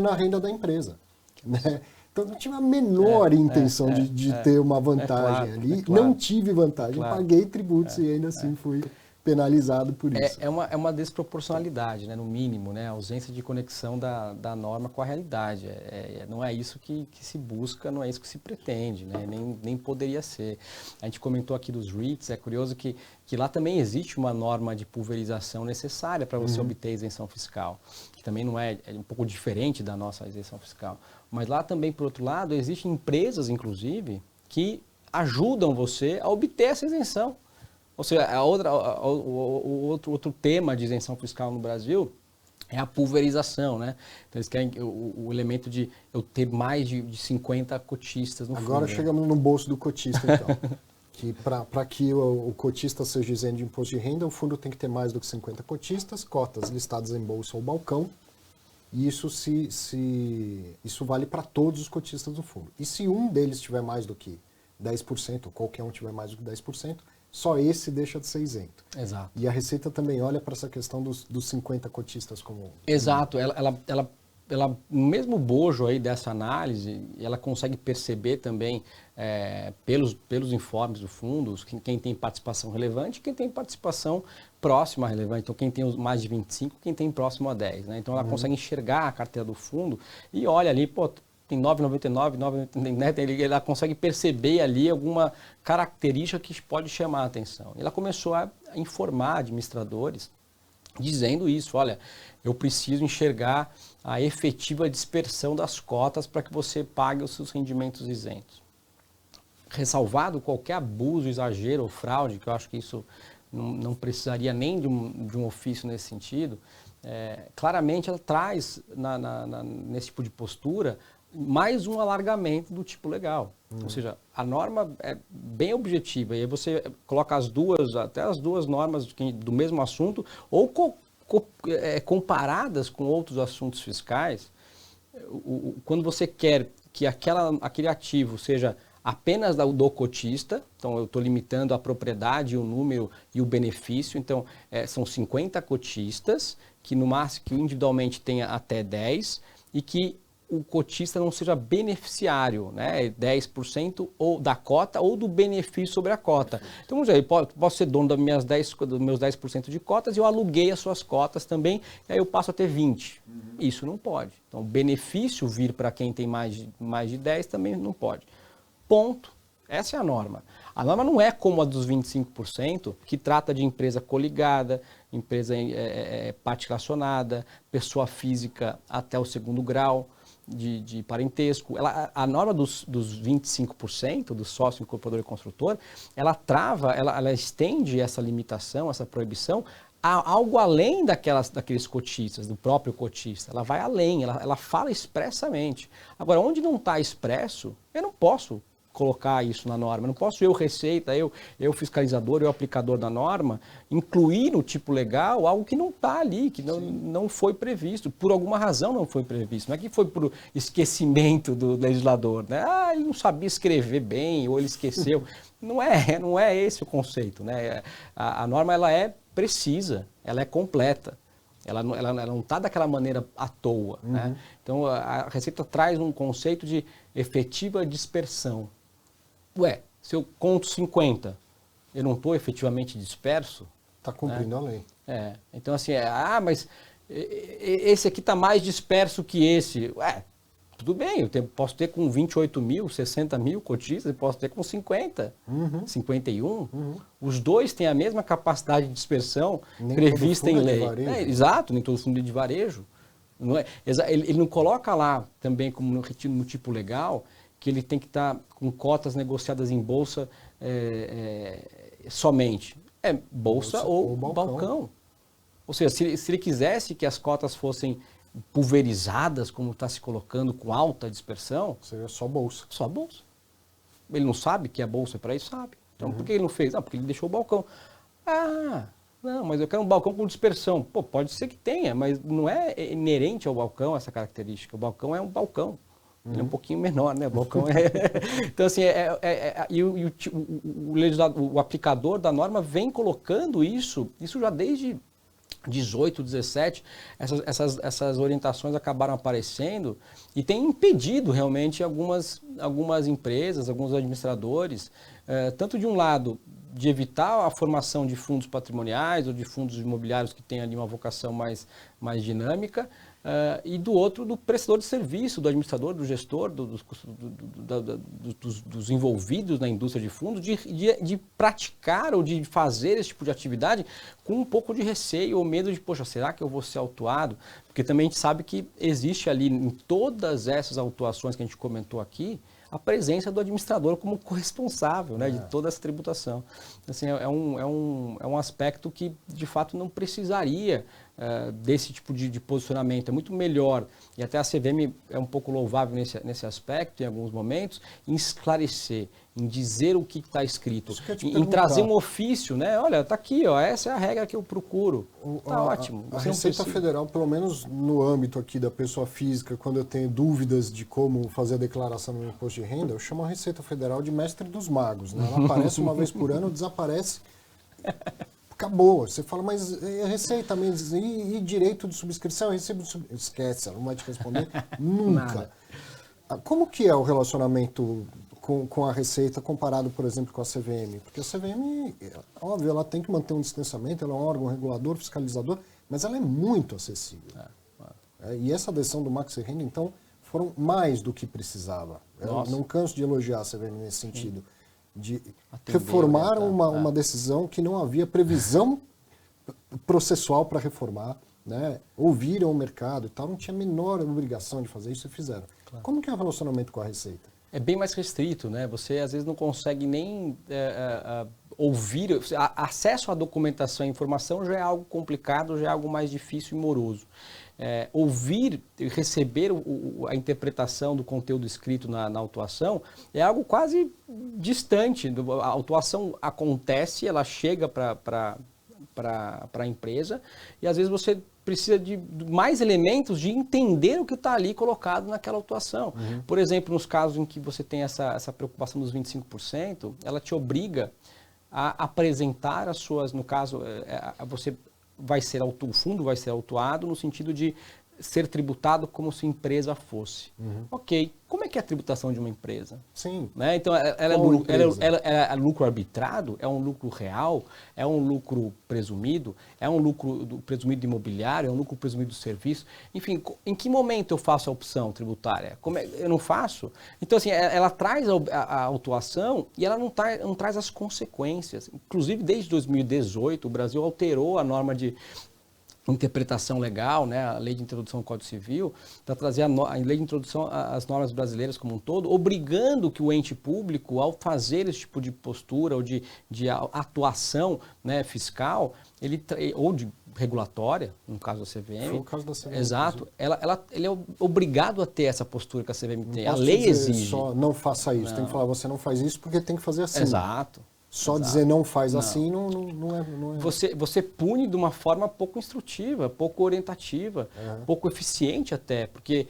Speaker 1: Na renda da empresa. Né? Então, não tive a menor intenção de ter uma vantagem ali. Claro. Não tive vantagem, paguei tributos e ainda assim fui penalizado por isso.
Speaker 2: É uma desproporcionalidade, né? No mínimo, né? A ausência de conexão da norma com a realidade. Não é isso que se busca, não é isso que se pretende, né? Nem poderia ser. A gente comentou aqui dos REITs, é curioso que lá também existe uma norma de pulverização necessária para você obter isenção fiscal, que também não é um pouco diferente da nossa isenção fiscal. Mas lá também, por outro lado, existem empresas, inclusive, que ajudam você a obter essa isenção. Ou seja, outro tema de isenção fiscal no Brasil é a pulverização, né? Então eles querem o elemento de eu ter mais de 50 cotistas no fundo.
Speaker 1: Agora chegamos no bolso do cotista, então. Que para que o cotista seja isento de imposto de renda, o fundo tem que ter mais do que 50 cotistas, cotas listadas em bolsa ou balcão, e isso vale para todos os cotistas do fundo. E se um deles tiver mais do que 10%, ou qualquer um tiver mais do que 10%, só esse deixa de ser isento.
Speaker 2: Exato.
Speaker 1: E a Receita também olha para essa questão dos 50 cotistas como...
Speaker 2: Exato. Ela, no mesmo bojo aí dessa análise, ela consegue perceber também pelos informes do fundo quem tem participação relevante e quem tem participação próxima a relevante. Então, quem tem mais de 25, quem tem próximo a 10. Né? Então, ela consegue enxergar a carteira do fundo e olha ali, pô, tem 9,99, 9,99, né? Ela consegue perceber ali alguma característica que pode chamar a atenção. E ela começou a informar administradores dizendo isso, olha, eu preciso enxergar a efetiva dispersão das cotas para que você pague os seus rendimentos isentos. Ressalvado qualquer abuso, exagero ou fraude, que eu acho que isso não precisaria nem de um ofício nesse sentido, claramente ela traz nesse tipo de postura mais um alargamento do tipo legal. Ou seja, a norma é bem objetiva e aí você coloca até as duas normas do mesmo assunto ou comparadas com outros assuntos fiscais. Quando você quer que aquele ativo seja apenas do cotista, então eu estou limitando a propriedade, o número e o benefício, então são 50 cotistas, que no máximo que individualmente tenha até 10 e que o cotista não seja beneficiário, né? 10% ou da cota ou do benefício sobre a cota. Então, vamos dizer, eu posso ser dono dos meus 10% de cotas e eu aluguei as suas cotas também, e aí eu passo a ter 20%. Isso não pode. Então, o benefício vir para quem tem mais de 10% também não pode. Ponto. Essa é a norma. A norma não é como a dos 25%, que trata de empresa coligada, empresa participacionada, pessoa física até o segundo grau de parentesco. A norma dos 25%, do sócio incorporador e construtor, ela estende essa limitação, essa proibição, a algo além daqueles cotistas, do próprio cotista. Ela vai além, ela fala expressamente. Agora, onde não está expresso, eu não posso colocar isso na norma. Não posso Receita, eu fiscalizador, eu aplicador da norma, incluir no tipo legal algo que não está ali, que não foi previsto. Por alguma razão não foi previsto. Não é que foi por esquecimento do legislador. Né? Ele não sabia escrever bem ou ele esqueceu. Não é esse o conceito. Né? A norma ela é precisa, ela é completa. Ela não está daquela maneira à toa. Né? Então, a Receita traz um conceito de efetiva dispersão. Se eu conto 50, eu não estou efetivamente disperso?
Speaker 1: Está cumprindo a lei.
Speaker 2: Então, assim, mas esse aqui está mais disperso que esse. Tudo bem, posso ter com 28 mil, 60 mil cotistas, eu posso ter com 50, 51. Os dois têm a mesma capacidade de dispersão nem prevista em lei. Exato, nem todo fundo de varejo. Não é? Ele não coloca lá também, como no tipo legal, que ele tem que estar com cotas negociadas em bolsa somente. Bolsa ou balcão. Ou seja, se ele quisesse que as cotas fossem pulverizadas, como está se colocando, com alta dispersão...
Speaker 1: Seria só bolsa.
Speaker 2: Só bolsa. Ele não sabe que a bolsa é para isso? Sabe. Então, por que ele não fez? Porque ele deixou o balcão. Não, mas eu quero um balcão com dispersão. Pode ser que tenha, mas não é inerente ao balcão essa característica. O balcão é um balcão. Ele é um pouquinho menor, né? O balcão Então, assim, o aplicador da norma vem colocando isso já desde 18, 17, essas orientações acabaram aparecendo e tem impedido realmente algumas empresas, alguns administradores, tanto de um lado, de evitar a formação de fundos patrimoniais ou de fundos imobiliários que têm ali uma vocação mais dinâmica, e do outro, do prestador de serviço, do administrador, do gestor, dos envolvidos na indústria de fundos, de praticar ou de fazer esse tipo de atividade com um pouco de receio ou medo de, poxa, será que eu vou ser autuado? Porque também a gente sabe que existe ali, em todas essas autuações que a gente comentou aqui, a presença do administrador como corresponsável, né, de toda essa tributação. Assim, é um aspecto que, de fato, não precisaria desse tipo de posicionamento. É muito melhor, e até a CVM é um pouco louvável nesse aspecto, em alguns momentos, em esclarecer, em dizer o que está escrito, em trazer um ofício, né? Olha, está aqui, ó, essa é a regra que eu procuro. Está ótimo.
Speaker 1: A Receita Federal, pelo menos no âmbito aqui da pessoa física, quando eu tenho dúvidas de como fazer a declaração no imposto de renda, eu chamo a Receita Federal de mestre dos magos, né? Ela aparece uma vez por ano, desaparece, acabou. Você fala, mas é receita mesmo, e direito de subscrição, recibo de subscrição? Esquece, ela não vai te responder nunca. Como que é o relacionamento com a Receita comparado, por exemplo, com a CVM? Porque a CVM, óbvio, ela tem que manter um distanciamento, ela é um órgão regulador, fiscalizador, mas ela é muito acessível. E essa adesão do Maxi Renda, então, foram mais do que precisava. Eu não canso de elogiar a CVM nesse sentido. De reformar uma decisão que não havia previsão processual para reformar, né? Ouviram o mercado e tal, não tinha a menor obrigação de fazer isso e fizeram. Claro. Como que é o relacionamento com a Receita?
Speaker 2: É bem mais restrito, né? Você às vezes não consegue nem ouvir, acesso à documentação e informação já é algo complicado, já é algo mais difícil e moroso. Ouvir e receber a interpretação do conteúdo escrito na autuação é algo quase distante. A autuação acontece, ela chega para a empresa e às vezes você precisa de mais elementos de entender o que está ali colocado naquela autuação. Por exemplo, nos casos em que você tem essa preocupação dos 25%, ela te obriga a apresentar as suas, no caso, você vai ser o fundo vai ser autuado no sentido de ser tributado como se a empresa fosse. Ok, como é que é a tributação de uma empresa?
Speaker 1: Sim.
Speaker 2: Né? Então, ela é lucro arbitrado? É um lucro real? É um lucro presumido? É um lucro presumido imobiliário? É um lucro presumido do serviço? Enfim, em que momento eu faço a opção tributária? Eu não faço? Então, assim, ela traz a autuação e ela não traz as consequências. Inclusive, desde 2018, o Brasil alterou a norma de interpretação legal, né, a lei de introdução ao Código Civil, para trazer a lei de introdução às normas brasileiras como um todo, obrigando que o ente público, ao fazer esse tipo de postura ou de atuação, né, fiscal, ou de regulatória, no caso da CVM.
Speaker 1: Foi o caso da CVM.
Speaker 2: Exato. Ele é obrigado a ter essa postura que a CVM tem. A lei exige.
Speaker 1: Só não faça isso. Não. Tem que falar, você não faz isso porque tem que fazer assim.
Speaker 2: Exato.
Speaker 1: Só dizer não faz assim não é...
Speaker 2: Você pune de uma forma pouco instrutiva, pouco orientativa, pouco eficiente até, porque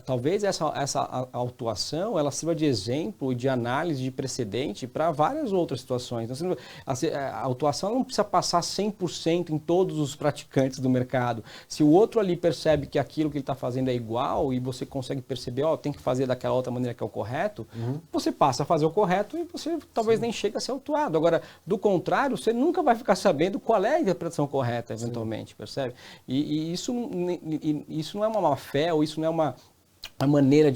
Speaker 2: talvez essa autuação ela sirva de exemplo e de análise de precedente para várias outras situações. Então, a autuação não precisa passar 100% em todos os praticantes do mercado. Se o outro ali percebe que aquilo que ele está fazendo é igual e você consegue perceber, tem que fazer daquela outra maneira que é o correto, você passa a fazer o correto e você talvez nem chegue a ser autuado. Agora, do contrário, você nunca vai ficar sabendo qual é a interpretação correta, eventualmente, percebe? E isso não é uma má-fé, ou isso não é uma maneira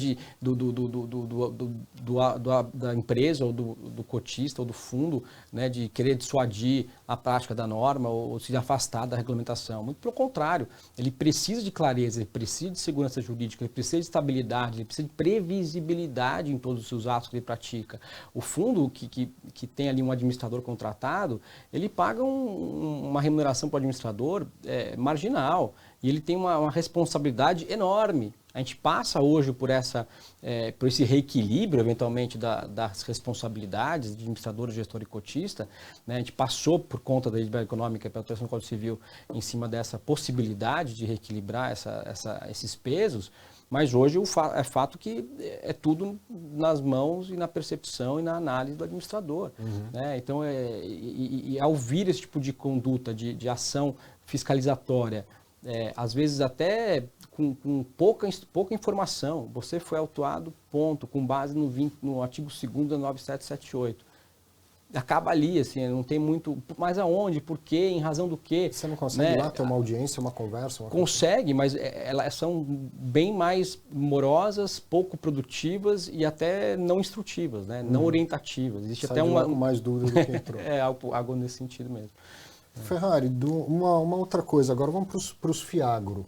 Speaker 2: da empresa, ou do cotista, ou do fundo, né, de querer dissuadir a prática da norma ou se afastar da regulamentação. Muito pelo contrário, ele precisa de clareza, ele precisa de segurança jurídica, ele precisa de estabilidade, ele precisa de previsibilidade em todos os seus atos que ele pratica. O fundo que tem ali um administrador contratado, ele paga uma remuneração para o administrador marginal, e ele tem uma responsabilidade enorme. A gente passa hoje por esse reequilíbrio, eventualmente, das responsabilidades de administrador, gestor e cotista. Né? A gente passou por conta da lei econômica e pela alteração do Código Civil em cima dessa possibilidade de reequilibrar esses pesos, mas hoje é fato que é tudo nas mãos e na percepção e na análise do administrador. Né? Então, ao vir esse tipo de conduta, de ação fiscalizatória, às vezes até com pouca informação, você foi autuado, ponto, com base no artigo 2º da 9778. Acaba ali, assim, não tem muito... Mas aonde? Por quê? Em razão do quê?
Speaker 1: Você não consegue ir lá ter uma audiência, uma conversa?
Speaker 2: Consegue, mas elas são bem mais morosas, pouco produtivas e até não instrutivas, né? Não orientativas. Existe até
Speaker 1: com mais dúvida do que entrou.
Speaker 2: Algo nesse sentido mesmo.
Speaker 1: Ferrari, uma outra coisa, agora vamos para os FIAGRO.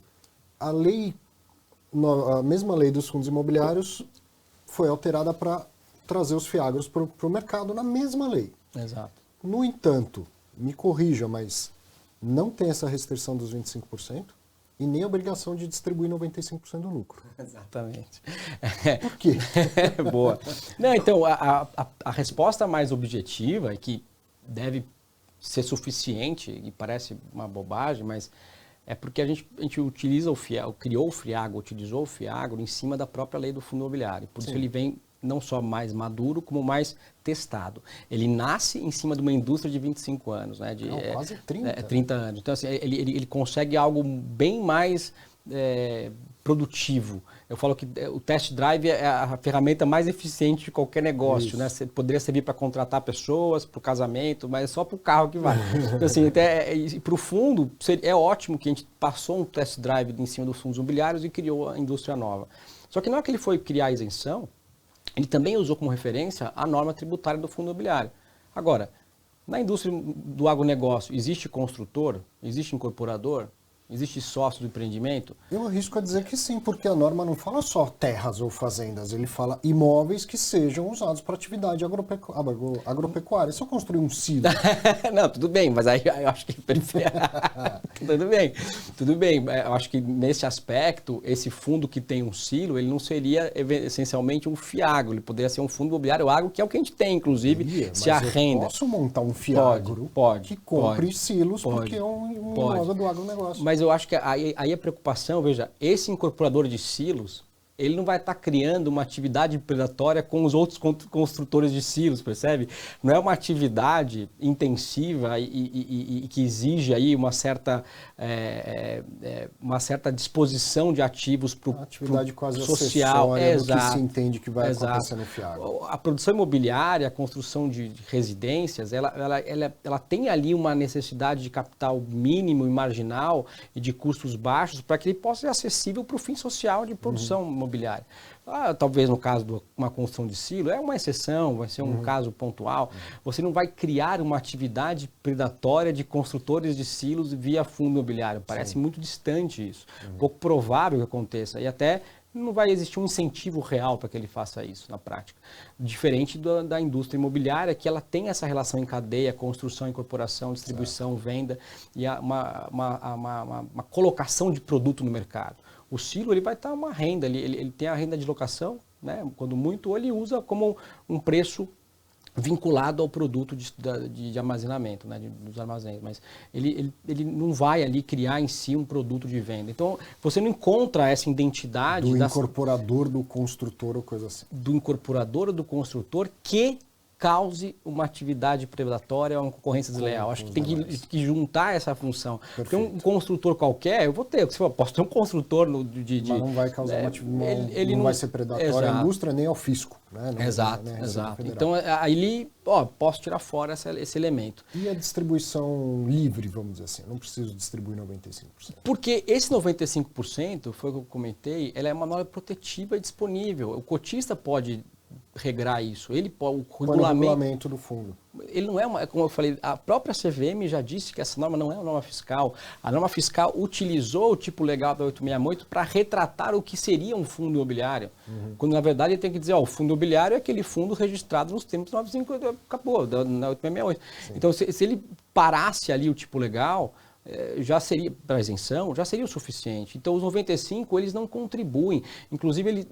Speaker 1: A mesma lei dos fundos imobiliários foi alterada para trazer os FIAGROS para o mercado na mesma lei.
Speaker 2: Exato.
Speaker 1: No entanto, me corrija, mas não tem essa restrição dos 25% e nem a obrigação de distribuir 95% do lucro.
Speaker 2: Exatamente.
Speaker 1: Por quê?
Speaker 2: Boa. Não, então, a resposta mais objetiva é que deve ser suficiente, e parece uma bobagem, mas é porque a gente utiliza criou o FIAGRO, utilizou o FIAGRO em cima da própria lei do fundo imobiliário. Por isso ele vem não só mais maduro, como mais testado. Ele nasce em cima de uma indústria de 25 anos, né?
Speaker 1: Quase 30.
Speaker 2: 30 anos. Então, assim, ele consegue algo bem mais produtivo. Eu falo que o test drive é a ferramenta mais eficiente de qualquer negócio, né? Você poderia servir para contratar pessoas, para o casamento, mas é só para o carro que vai. Então, assim, para o fundo, é ótimo que a gente passou um test drive em cima dos fundos imobiliários e criou a indústria nova. Só que na hora que ele foi criar a isenção, ele também usou como referência a norma tributária do fundo imobiliário. Agora, na indústria do agronegócio, existe construtor? Existe incorporador? Existe sócio do empreendimento?
Speaker 1: Eu arrisco a dizer que sim, porque a norma não fala só terras ou fazendas, ele fala imóveis que sejam usados para atividade agropecuária. Se eu construir um silo...
Speaker 2: Não, tudo bem, mas aí eu acho que... Tudo bem. Eu acho que nesse aspecto, esse fundo que tem um silo, ele não seria essencialmente um FIAGRO, ele poderia ser um fundo imobiliário agro, que é o que a gente tem, inclusive, se a renda...
Speaker 1: Eu posso montar um FIAGRO que compre silos porque é um imóvel do agronegócio.
Speaker 2: Mas eu acho que aí a preocupação, veja, esse incorporador de silos, ele não vai estar criando uma atividade predatória com os outros construtores de silos, percebe? Não é uma atividade intensiva e que exige aí uma certa disposição de ativos para o
Speaker 1: atividade quase
Speaker 2: social,
Speaker 1: do que se entende que vai acontecer no FIAGRO.
Speaker 2: A produção imobiliária, a construção de residências, ela tem ali uma necessidade de capital mínimo e marginal e de custos baixos para que ele possa ser acessível para o fim social de produção imobiliária. Talvez no caso de uma construção de silo, é uma exceção, vai ser um caso pontual. Você não vai criar uma atividade predatória de construtores de silos via fundo imobiliário. Parece muito distante isso. Pouco provável que aconteça. E até não vai existir um incentivo real para que ele faça isso na prática. Diferente da indústria imobiliária, que ela tem essa relação em cadeia, construção, incorporação, distribuição, venda e uma colocação de produto no mercado. O silo ele vai estar uma renda, ele tem a renda de locação, né? Quando muito, ou ele usa como um preço vinculado ao produto de armazenamento, né? Dos armazéns, mas ele não vai ali criar em si um produto de venda. Então, você não encontra essa identidade...
Speaker 1: Do incorporador, do construtor ou coisa assim.
Speaker 2: Do incorporador ou do construtor que cause uma atividade predatória ou uma concorrência desleal. Acho que tem que juntar essa função.
Speaker 1: Perfeito.
Speaker 2: Porque um construtor qualquer, eu vou ter, posso ter um construtor
Speaker 1: mas não vai causar ele não vai ser predatório à indústria nem ao fisco. Né?
Speaker 2: Exato. Então, aí posso tirar fora esse elemento.
Speaker 1: E a distribuição livre, vamos dizer assim? Eu não preciso distribuir 95%.
Speaker 2: Porque esse 95%, foi o que eu comentei, ela é uma norma protetiva e disponível. O cotista pode regrar isso. O
Speaker 1: regulamento do fundo.
Speaker 2: Ele não é como eu falei, a própria CVM já disse que essa norma não é uma norma fiscal. A norma fiscal utilizou o tipo legal da 868 para retratar o que seria um fundo imobiliário. Quando na verdade ele tem que dizer, o fundo imobiliário é aquele fundo registrado nos termos 95, acabou, na 868. Sim. Então, se ele parasse ali o tipo legal, já seria, para isenção, já seria o suficiente. Então, os 95, eles não contribuem. Inclusive,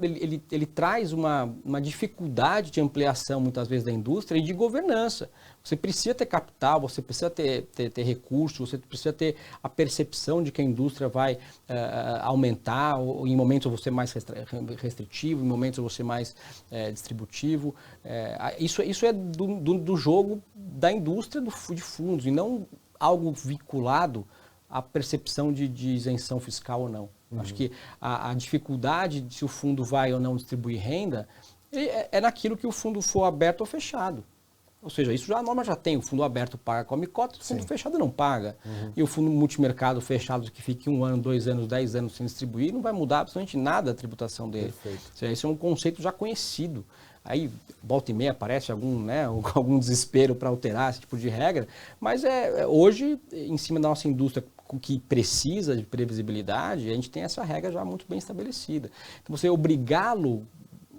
Speaker 2: ele traz uma dificuldade de ampliação, muitas vezes, da indústria e de governança. Você precisa ter capital, você precisa ter recursos, você precisa ter a percepção de que a indústria vai aumentar, ou em momentos você mais restritivo, em momentos você mais distributivo. Isso é do jogo da indústria de fundos, e não algo vinculado à percepção de isenção fiscal ou não. Acho que a dificuldade de se o fundo vai ou não distribuir renda é naquilo que o fundo for aberto ou fechado. Ou seja, a norma já tem. O fundo aberto paga come cota, o fundo fechado não paga. E o fundo multimercado fechado que fique 1 ano, 2 anos, 10 anos sem distribuir, não vai mudar absolutamente nada a tributação dele. Ou seja, esse é um conceito já conhecido. Aí, volta e meia, aparece algum desespero para alterar esse tipo de regra, mas hoje, em cima da nossa indústria que precisa de previsibilidade, a gente tem essa regra já muito bem estabelecida. Então, você obrigá-lo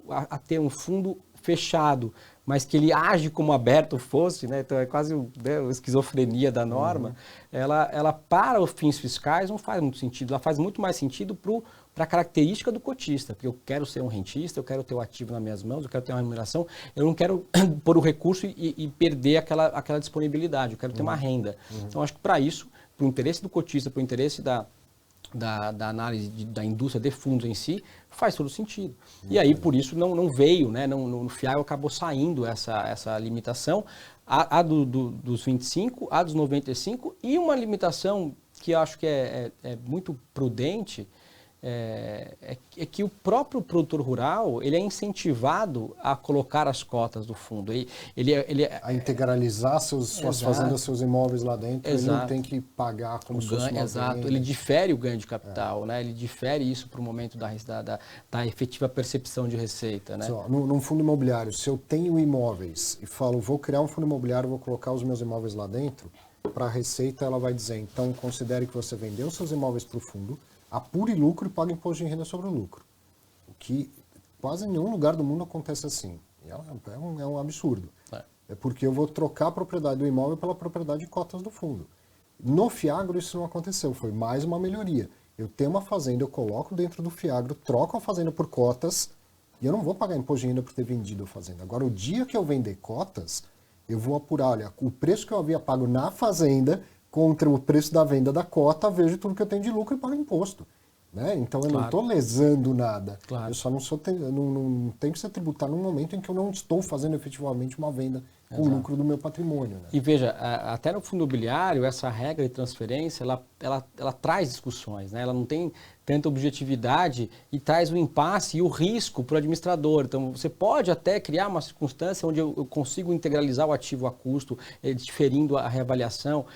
Speaker 2: a ter um fundo fechado, mas que ele age como aberto fosse, né? Então é quase a esquizofrenia da norma, ela para os fins fiscais não faz muito sentido, ela faz muito mais sentido para a característica do cotista, porque eu quero ser um rentista, eu quero ter o ativo nas minhas mãos, eu quero ter uma remuneração, eu não quero pôr o recurso e perder aquela disponibilidade, eu quero ter uma renda. Então acho que para isso, para o interesse do cotista, para o interesse da análise da indústria de fundos em si, faz todo sentido. E aí, por isso, não veio, né? No FIAG acabou saindo essa limitação, a dos 25, a dos 95, e uma limitação que eu acho que é muito prudente, é que o próprio produtor rural ele é incentivado a colocar as cotas do fundo.
Speaker 1: A integralizar suas fazendas, seus imóveis lá dentro,
Speaker 2: Exato.
Speaker 1: Ele não tem que pagar como se fosse uma
Speaker 2: Exato,
Speaker 1: venda.
Speaker 2: ele difere o ganho de capital, né? Ele difere isso para o momento da efetiva percepção de receita. Né?
Speaker 1: Num fundo imobiliário, se eu tenho imóveis e falo, vou criar um fundo imobiliário, vou colocar os meus imóveis lá dentro, para a receita ela vai dizer, então considere que você vendeu seus imóveis para o fundo, apure lucro e pague imposto de renda sobre o lucro. O que quase em nenhum lugar do mundo acontece assim. É um absurdo. É porque eu vou trocar a propriedade do imóvel pela propriedade de cotas do fundo. No Fiagro isso não aconteceu, foi mais uma melhoria. Eu tenho uma fazenda, eu coloco dentro do Fiagro, troco a fazenda por cotas e eu não vou pagar imposto de renda por ter vendido a fazenda. Agora, o dia que eu vender cotas, eu vou apurar, olha, o preço que eu havia pago na fazenda contra o preço da venda da cota, vejo tudo que eu tenho de lucro e pago imposto. Né? Então eu não estou lesando nada.
Speaker 2: Claro.
Speaker 1: Eu só não tenho que ser tributado num momento em que eu não estou fazendo efetivamente uma venda com o lucro do meu patrimônio. Né?
Speaker 2: E veja, até no fundo imobiliário, essa regra de transferência, ela traz discussões, né? Ela não tem tanta objetividade e traz o impasse e o risco para o administrador. Então, você pode até criar uma circunstância onde eu consigo integralizar o ativo a custo, diferindo a reavaliação.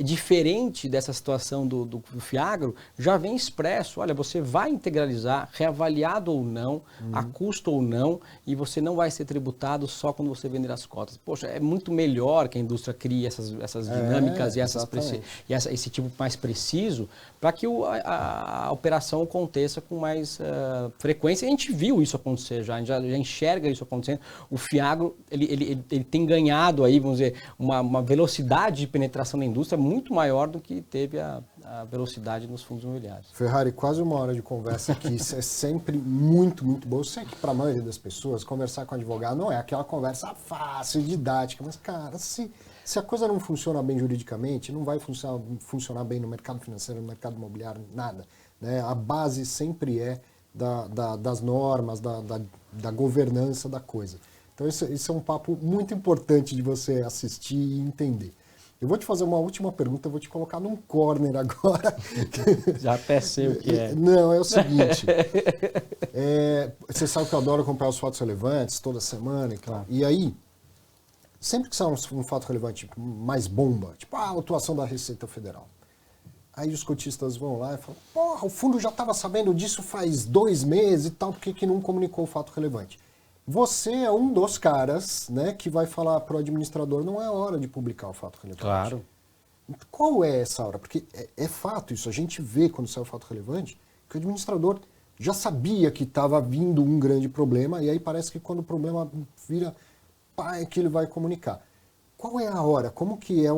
Speaker 2: Diferente dessa situação do Fiagro, já vem expresso, olha, você vai integralizar, reavaliado ou não, a custo ou não, e você não vai ser tributado só quando você vender as cotas. Poxa, é muito melhor que a indústria crie essas dinâmicas e esse tipo mais preciso para que a operação aconteça com mais frequência. A gente viu isso acontecer já, a gente já enxerga isso acontecendo. O Fiagro, ele tem ganhado aí, vamos dizer, uma velocidade de penetração na indústria muito maior do que teve a velocidade nos fundos imobiliários.
Speaker 1: Ferrari, quase uma hora de conversa aqui, isso é sempre muito, muito bom. Eu sei que para a maioria das pessoas, conversar com advogado não é aquela conversa fácil, didática, mas, cara, se a coisa não funciona bem juridicamente, não vai funcionar bem no mercado financeiro, no mercado imobiliário, nada. Né? A base sempre é das normas, da governança da coisa. Então, isso é um papo muito importante de você assistir e entender. Eu vou te fazer uma última pergunta, eu vou te colocar num corner agora.
Speaker 2: Já até sei o que é.
Speaker 1: Não, é o seguinte. Você sabe que eu adoro acompanhar os fatos relevantes toda semana. Claro. E aí, sempre que sai um fato relevante mais bomba, tipo a atuação da Receita Federal, aí os cotistas vão lá e falam, porra, o fundo já estava sabendo disso faz 2 meses e tal, por que não comunicou o fato relevante? Você é um dos caras, né, que vai falar para o administrador, não é hora de publicar o fato relevante.
Speaker 2: Claro.
Speaker 1: Qual é essa hora? Porque é fato isso, a gente vê quando sai o fato relevante que o administrador já sabia que estava vindo um grande problema e aí parece que quando o problema vira, pá, é que ele vai comunicar. Qual é a hora? Como que é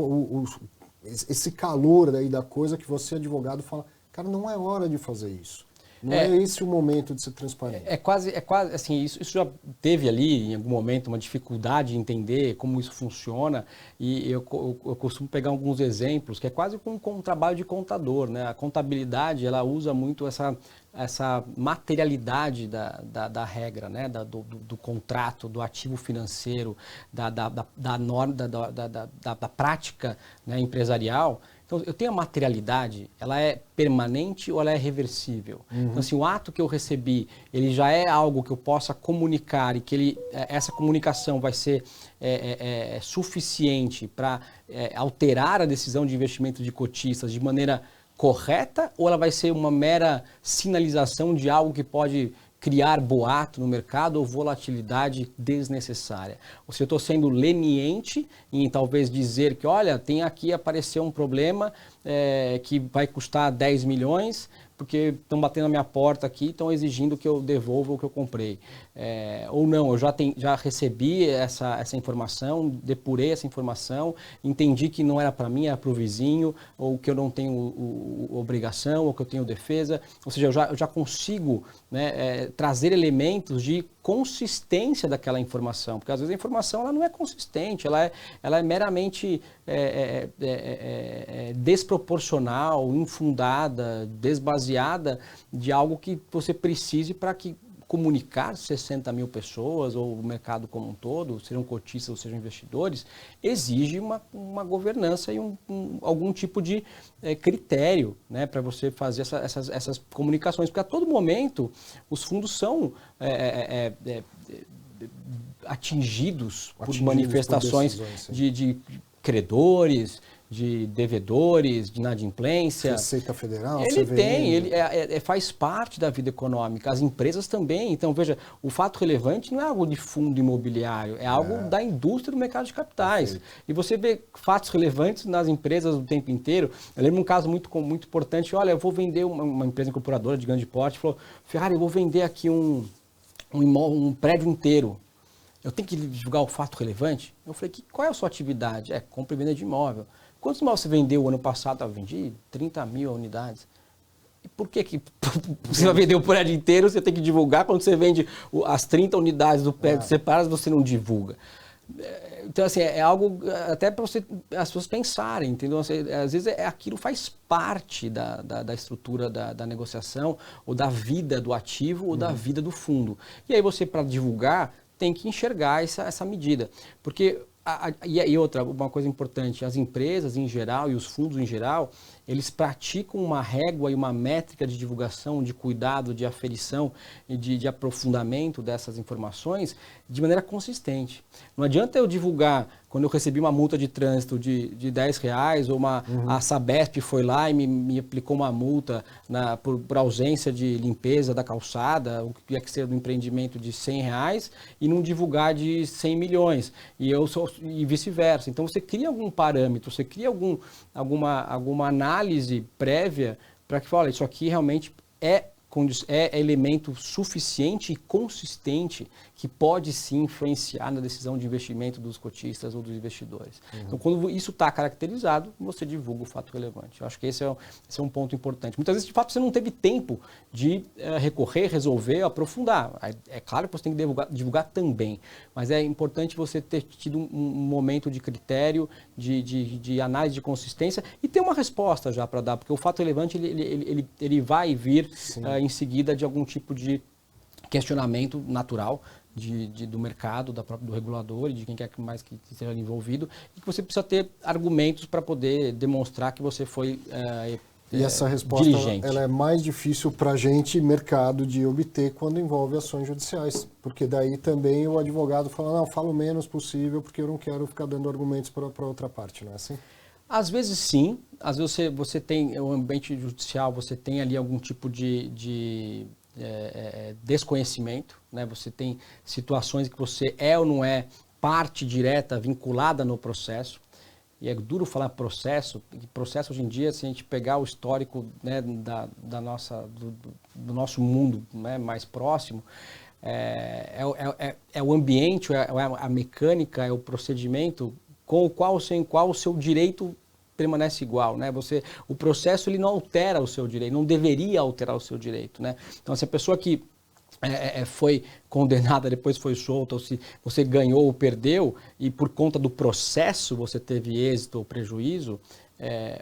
Speaker 1: esse calor aí da coisa que você, advogado, fala, cara, não é hora de fazer isso. Não é esse o momento de ser transparente.
Speaker 2: É quase assim, isso já teve ali, em algum momento, uma dificuldade de entender como isso funciona, e eu costumo pegar alguns exemplos, que é quase como um trabalho de contador, né? A contabilidade, ela usa muito essa materialidade da regra, né? Do contrato, do ativo financeiro, da norma, da prática, né, empresarial. Então, eu tenho a materialidade, ela é permanente ou ela é reversível? Então, assim, o ato que eu recebi, ele já é algo que eu possa comunicar e que essa comunicação vai ser suficiente para alterar a decisão de investimento de cotistas de maneira correta, ou ela vai ser uma mera sinalização de algo que pode criar boato no mercado ou volatilidade desnecessária? Ou se eu estou sendo leniente em talvez dizer que, olha, tem aqui, apareceu um problema que vai custar 10 milhões, porque estão batendo na minha porta aqui, estão exigindo que eu devolva o que eu comprei. Ou não, eu já recebi essa informação, depurei essa informação, entendi que não era para mim, era para o vizinho, ou que eu não tenho obrigação, ou que eu tenho defesa. Ou seja, eu já consigo, né, trazer elementos de consistência daquela informação, porque às vezes a informação ela não é consistente, ela é meramente desproporcional, infundada, desbaseada de algo que você precise para que comunicar 60 mil pessoas ou o mercado como um todo, sejam cotistas ou sejam investidores, exige uma governança e algum tipo de critério, né, para você fazer essas comunicações, porque a todo momento os fundos são atingidos por manifestações de credores, de devedores, de inadimplência.
Speaker 1: Receita Federal,
Speaker 2: ele faz parte da vida econômica, as empresas também. Então, veja, o fato relevante não é algo de fundo imobiliário, é algo da indústria do mercado de capitais. Perfeito. E você vê fatos relevantes nas empresas o tempo inteiro. Eu lembro um caso muito importante, olha, eu vou vender uma empresa incorporadora de grande porte, falou, Ferrari, eu vou vender aqui um prédio inteiro. Eu tenho que divulgar o fato relevante? Eu falei, qual é a sua atividade? Compra e venda de imóvel. Quantos imóveis você vendeu o ano passado? Eu vendi 30 mil unidades. E por que você vai vender o prédio inteiro, você tem que divulgar? Quando você vende as 30 unidades do prédio separadas, você não divulga. Então, assim, é algo até para as pessoas pensarem, entendeu? Às vezes aquilo faz parte da estrutura da negociação, ou da vida do ativo, ou da vida do fundo. E aí você, para divulgar, tem que enxergar essa medida. Porque, e outra, uma coisa importante, as empresas em geral e os fundos em geral, eles praticam uma régua e uma métrica de divulgação, de cuidado, de aferição e de aprofundamento dessas informações de maneira consistente. Não adianta eu divulgar quando eu recebi uma multa de trânsito de R$10, ou a Sabesp foi lá e me aplicou uma multa por ausência de limpeza da calçada, o que ia que ser do empreendimento de R$100, e não divulgar de 100 milhões, e vice-versa. Então você cria algum parâmetro, você cria alguma análise prévia para que fale, isso aqui realmente é elemento suficiente e consistente que pode sim influenciar na decisão de investimento dos cotistas ou dos investidores. Então, quando isso está caracterizado, você divulga o fato relevante. Eu acho que esse é um ponto importante. Muitas vezes, de fato, você não teve tempo de recorrer, resolver, aprofundar. É claro que você tem que divulgar também, mas é importante você ter tido um momento de critério, de análise de consistência e ter uma resposta já para dar, porque o fato relevante ele vai vir em seguida de algum tipo de questionamento natural do mercado, do regulador e de quem quer mais que esteja envolvido, e que você precisa ter argumentos para poder demonstrar que você foi
Speaker 1: e essa resposta
Speaker 2: diligente.
Speaker 1: Ela é mais difícil para a gente, mercado, de obter quando envolve ações judiciais, porque daí também o advogado fala, não, falo o menos possível porque eu não quero ficar dando argumentos para outra parte, não é assim?
Speaker 2: Às vezes sim, às vezes você tem o ambiente judicial, você tem ali algum tipo de desconhecimento, né? Você tem situações que você é ou não é parte direta vinculada no processo, e é duro falar processo, porque processo hoje em dia, se a gente pegar o histórico, né, do nosso mundo, né, mais próximo, é o ambiente, é a mecânica, é o procedimento com o qual, sem qual o seu direito permanece igual, né? O processo ele não altera o seu direito, não deveria alterar o seu direito, né? Então, se a pessoa que foi condenada, depois foi solta, ou se você ganhou ou perdeu, e por conta do processo você teve êxito ou prejuízo,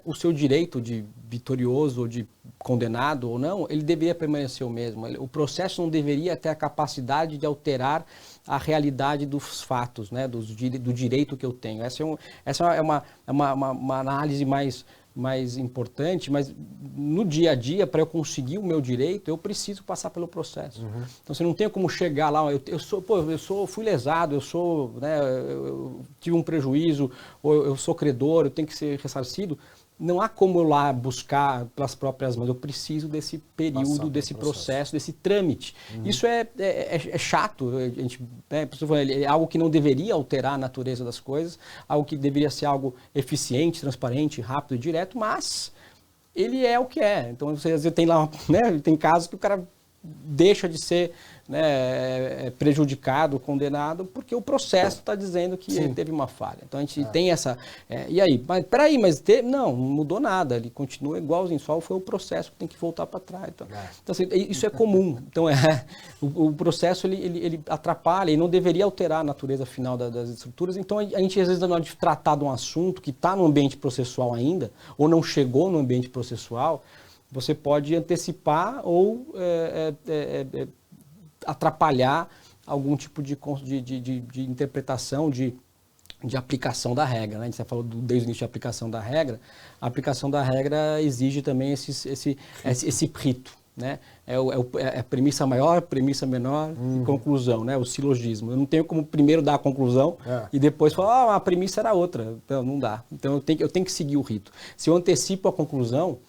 Speaker 2: o seu direito de vitorioso ou de condenado ou não, ele deveria permanecer o mesmo. O processo não deveria ter a capacidade de alterar a realidade dos fatos, né, do direito que eu tenho. Essa é uma análise mais importante, mas no dia a dia, para eu conseguir o meu direito, eu preciso passar pelo processo. Então, você não tem como chegar lá, fui lesado, eu tive um prejuízo, ou eu sou credor, eu tenho que ser ressarcido. Não há como eu lá buscar pelas próprias mãos, eu preciso desse período, desse processo, desse trâmite. Isso é chato, é algo que não deveria alterar a natureza das coisas, algo que deveria ser algo eficiente, transparente, rápido e direto, mas ele é o que é. Então, você às vezes tem lá, né, tem casos que o cara deixa de ser, né, prejudicado, condenado, porque o processo está dizendo que ele teve uma falha. Então a gente tem essa... e aí? Mas peraí, não mudou nada, ele continua igualzinho, só foi o processo que tem que voltar para trás. Então assim, isso é comum. Então o processo ele atrapalha e não deveria alterar a natureza final das estruturas. Então a gente às vezes, na hora de tratar de um assunto que está no ambiente processual ainda, ou não chegou no ambiente processual, você pode antecipar ou atrapalhar algum tipo de interpretação, de aplicação da regra. Né? A gente já falou desde o início de aplicação da regra. A aplicação da regra exige também esse rito. Né? É a premissa maior, premissa menor e conclusão, né? O silogismo. Eu não tenho como primeiro dar a conclusão e depois falar, a premissa era outra. Então, não dá. Então eu tenho que seguir o rito. Se eu antecipo a conclusão,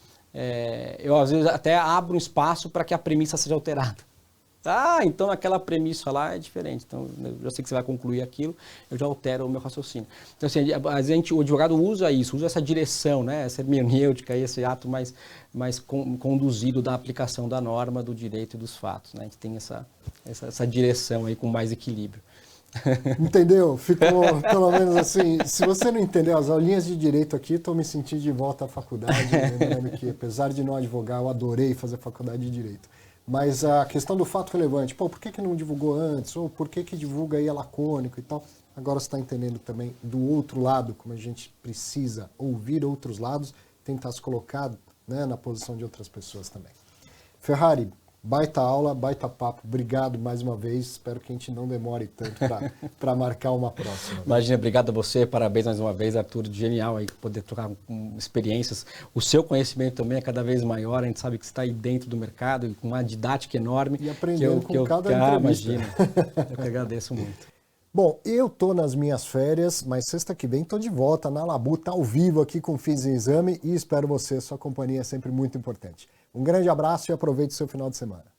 Speaker 2: eu às vezes até abro um espaço para que a premissa seja alterada. Então aquela premissa lá é diferente. Então eu sei que você vai concluir aquilo, eu já altero o meu raciocínio. Então assim, às vezes o advogado usa essa direção, né? Essa hermenêutica, esse ato mais conduzido da aplicação da norma, do direito e dos fatos. Né? A gente tem essa direção aí com mais equilíbrio.
Speaker 1: Entendeu? Ficou pelo menos assim. Se você não entendeu as aulinhas de direito aqui, estou me sentindo de volta à faculdade, lembrando que, apesar de não advogar, eu adorei fazer faculdade de direito. Mas a questão do fato relevante, por que não divulgou antes? Ou por que divulga aí é lacônico e tal? Agora você está entendendo também do outro lado, como a gente precisa ouvir outros lados, tentar se colocar, né, na posição de outras pessoas também. Ferrari, baita aula, baita papo. Obrigado mais uma vez. Espero que a gente não demore tanto para marcar uma próxima.
Speaker 2: Imagina, obrigado a você. Parabéns mais uma vez, Arthur. Genial aí poder trocar experiências. O seu conhecimento também é cada vez maior. A gente sabe que você está aí dentro do mercado e com uma didática enorme.
Speaker 1: E aprendendo com cada entrevista.
Speaker 2: Imagina. Eu que agradeço muito.
Speaker 1: Bom, eu estou nas minhas férias, mas sexta que vem estou de volta na Labuta, ao vivo aqui com Fiz em Exame e espero você. Sua companhia é sempre muito importante. Um grande abraço e aproveite o seu final de semana.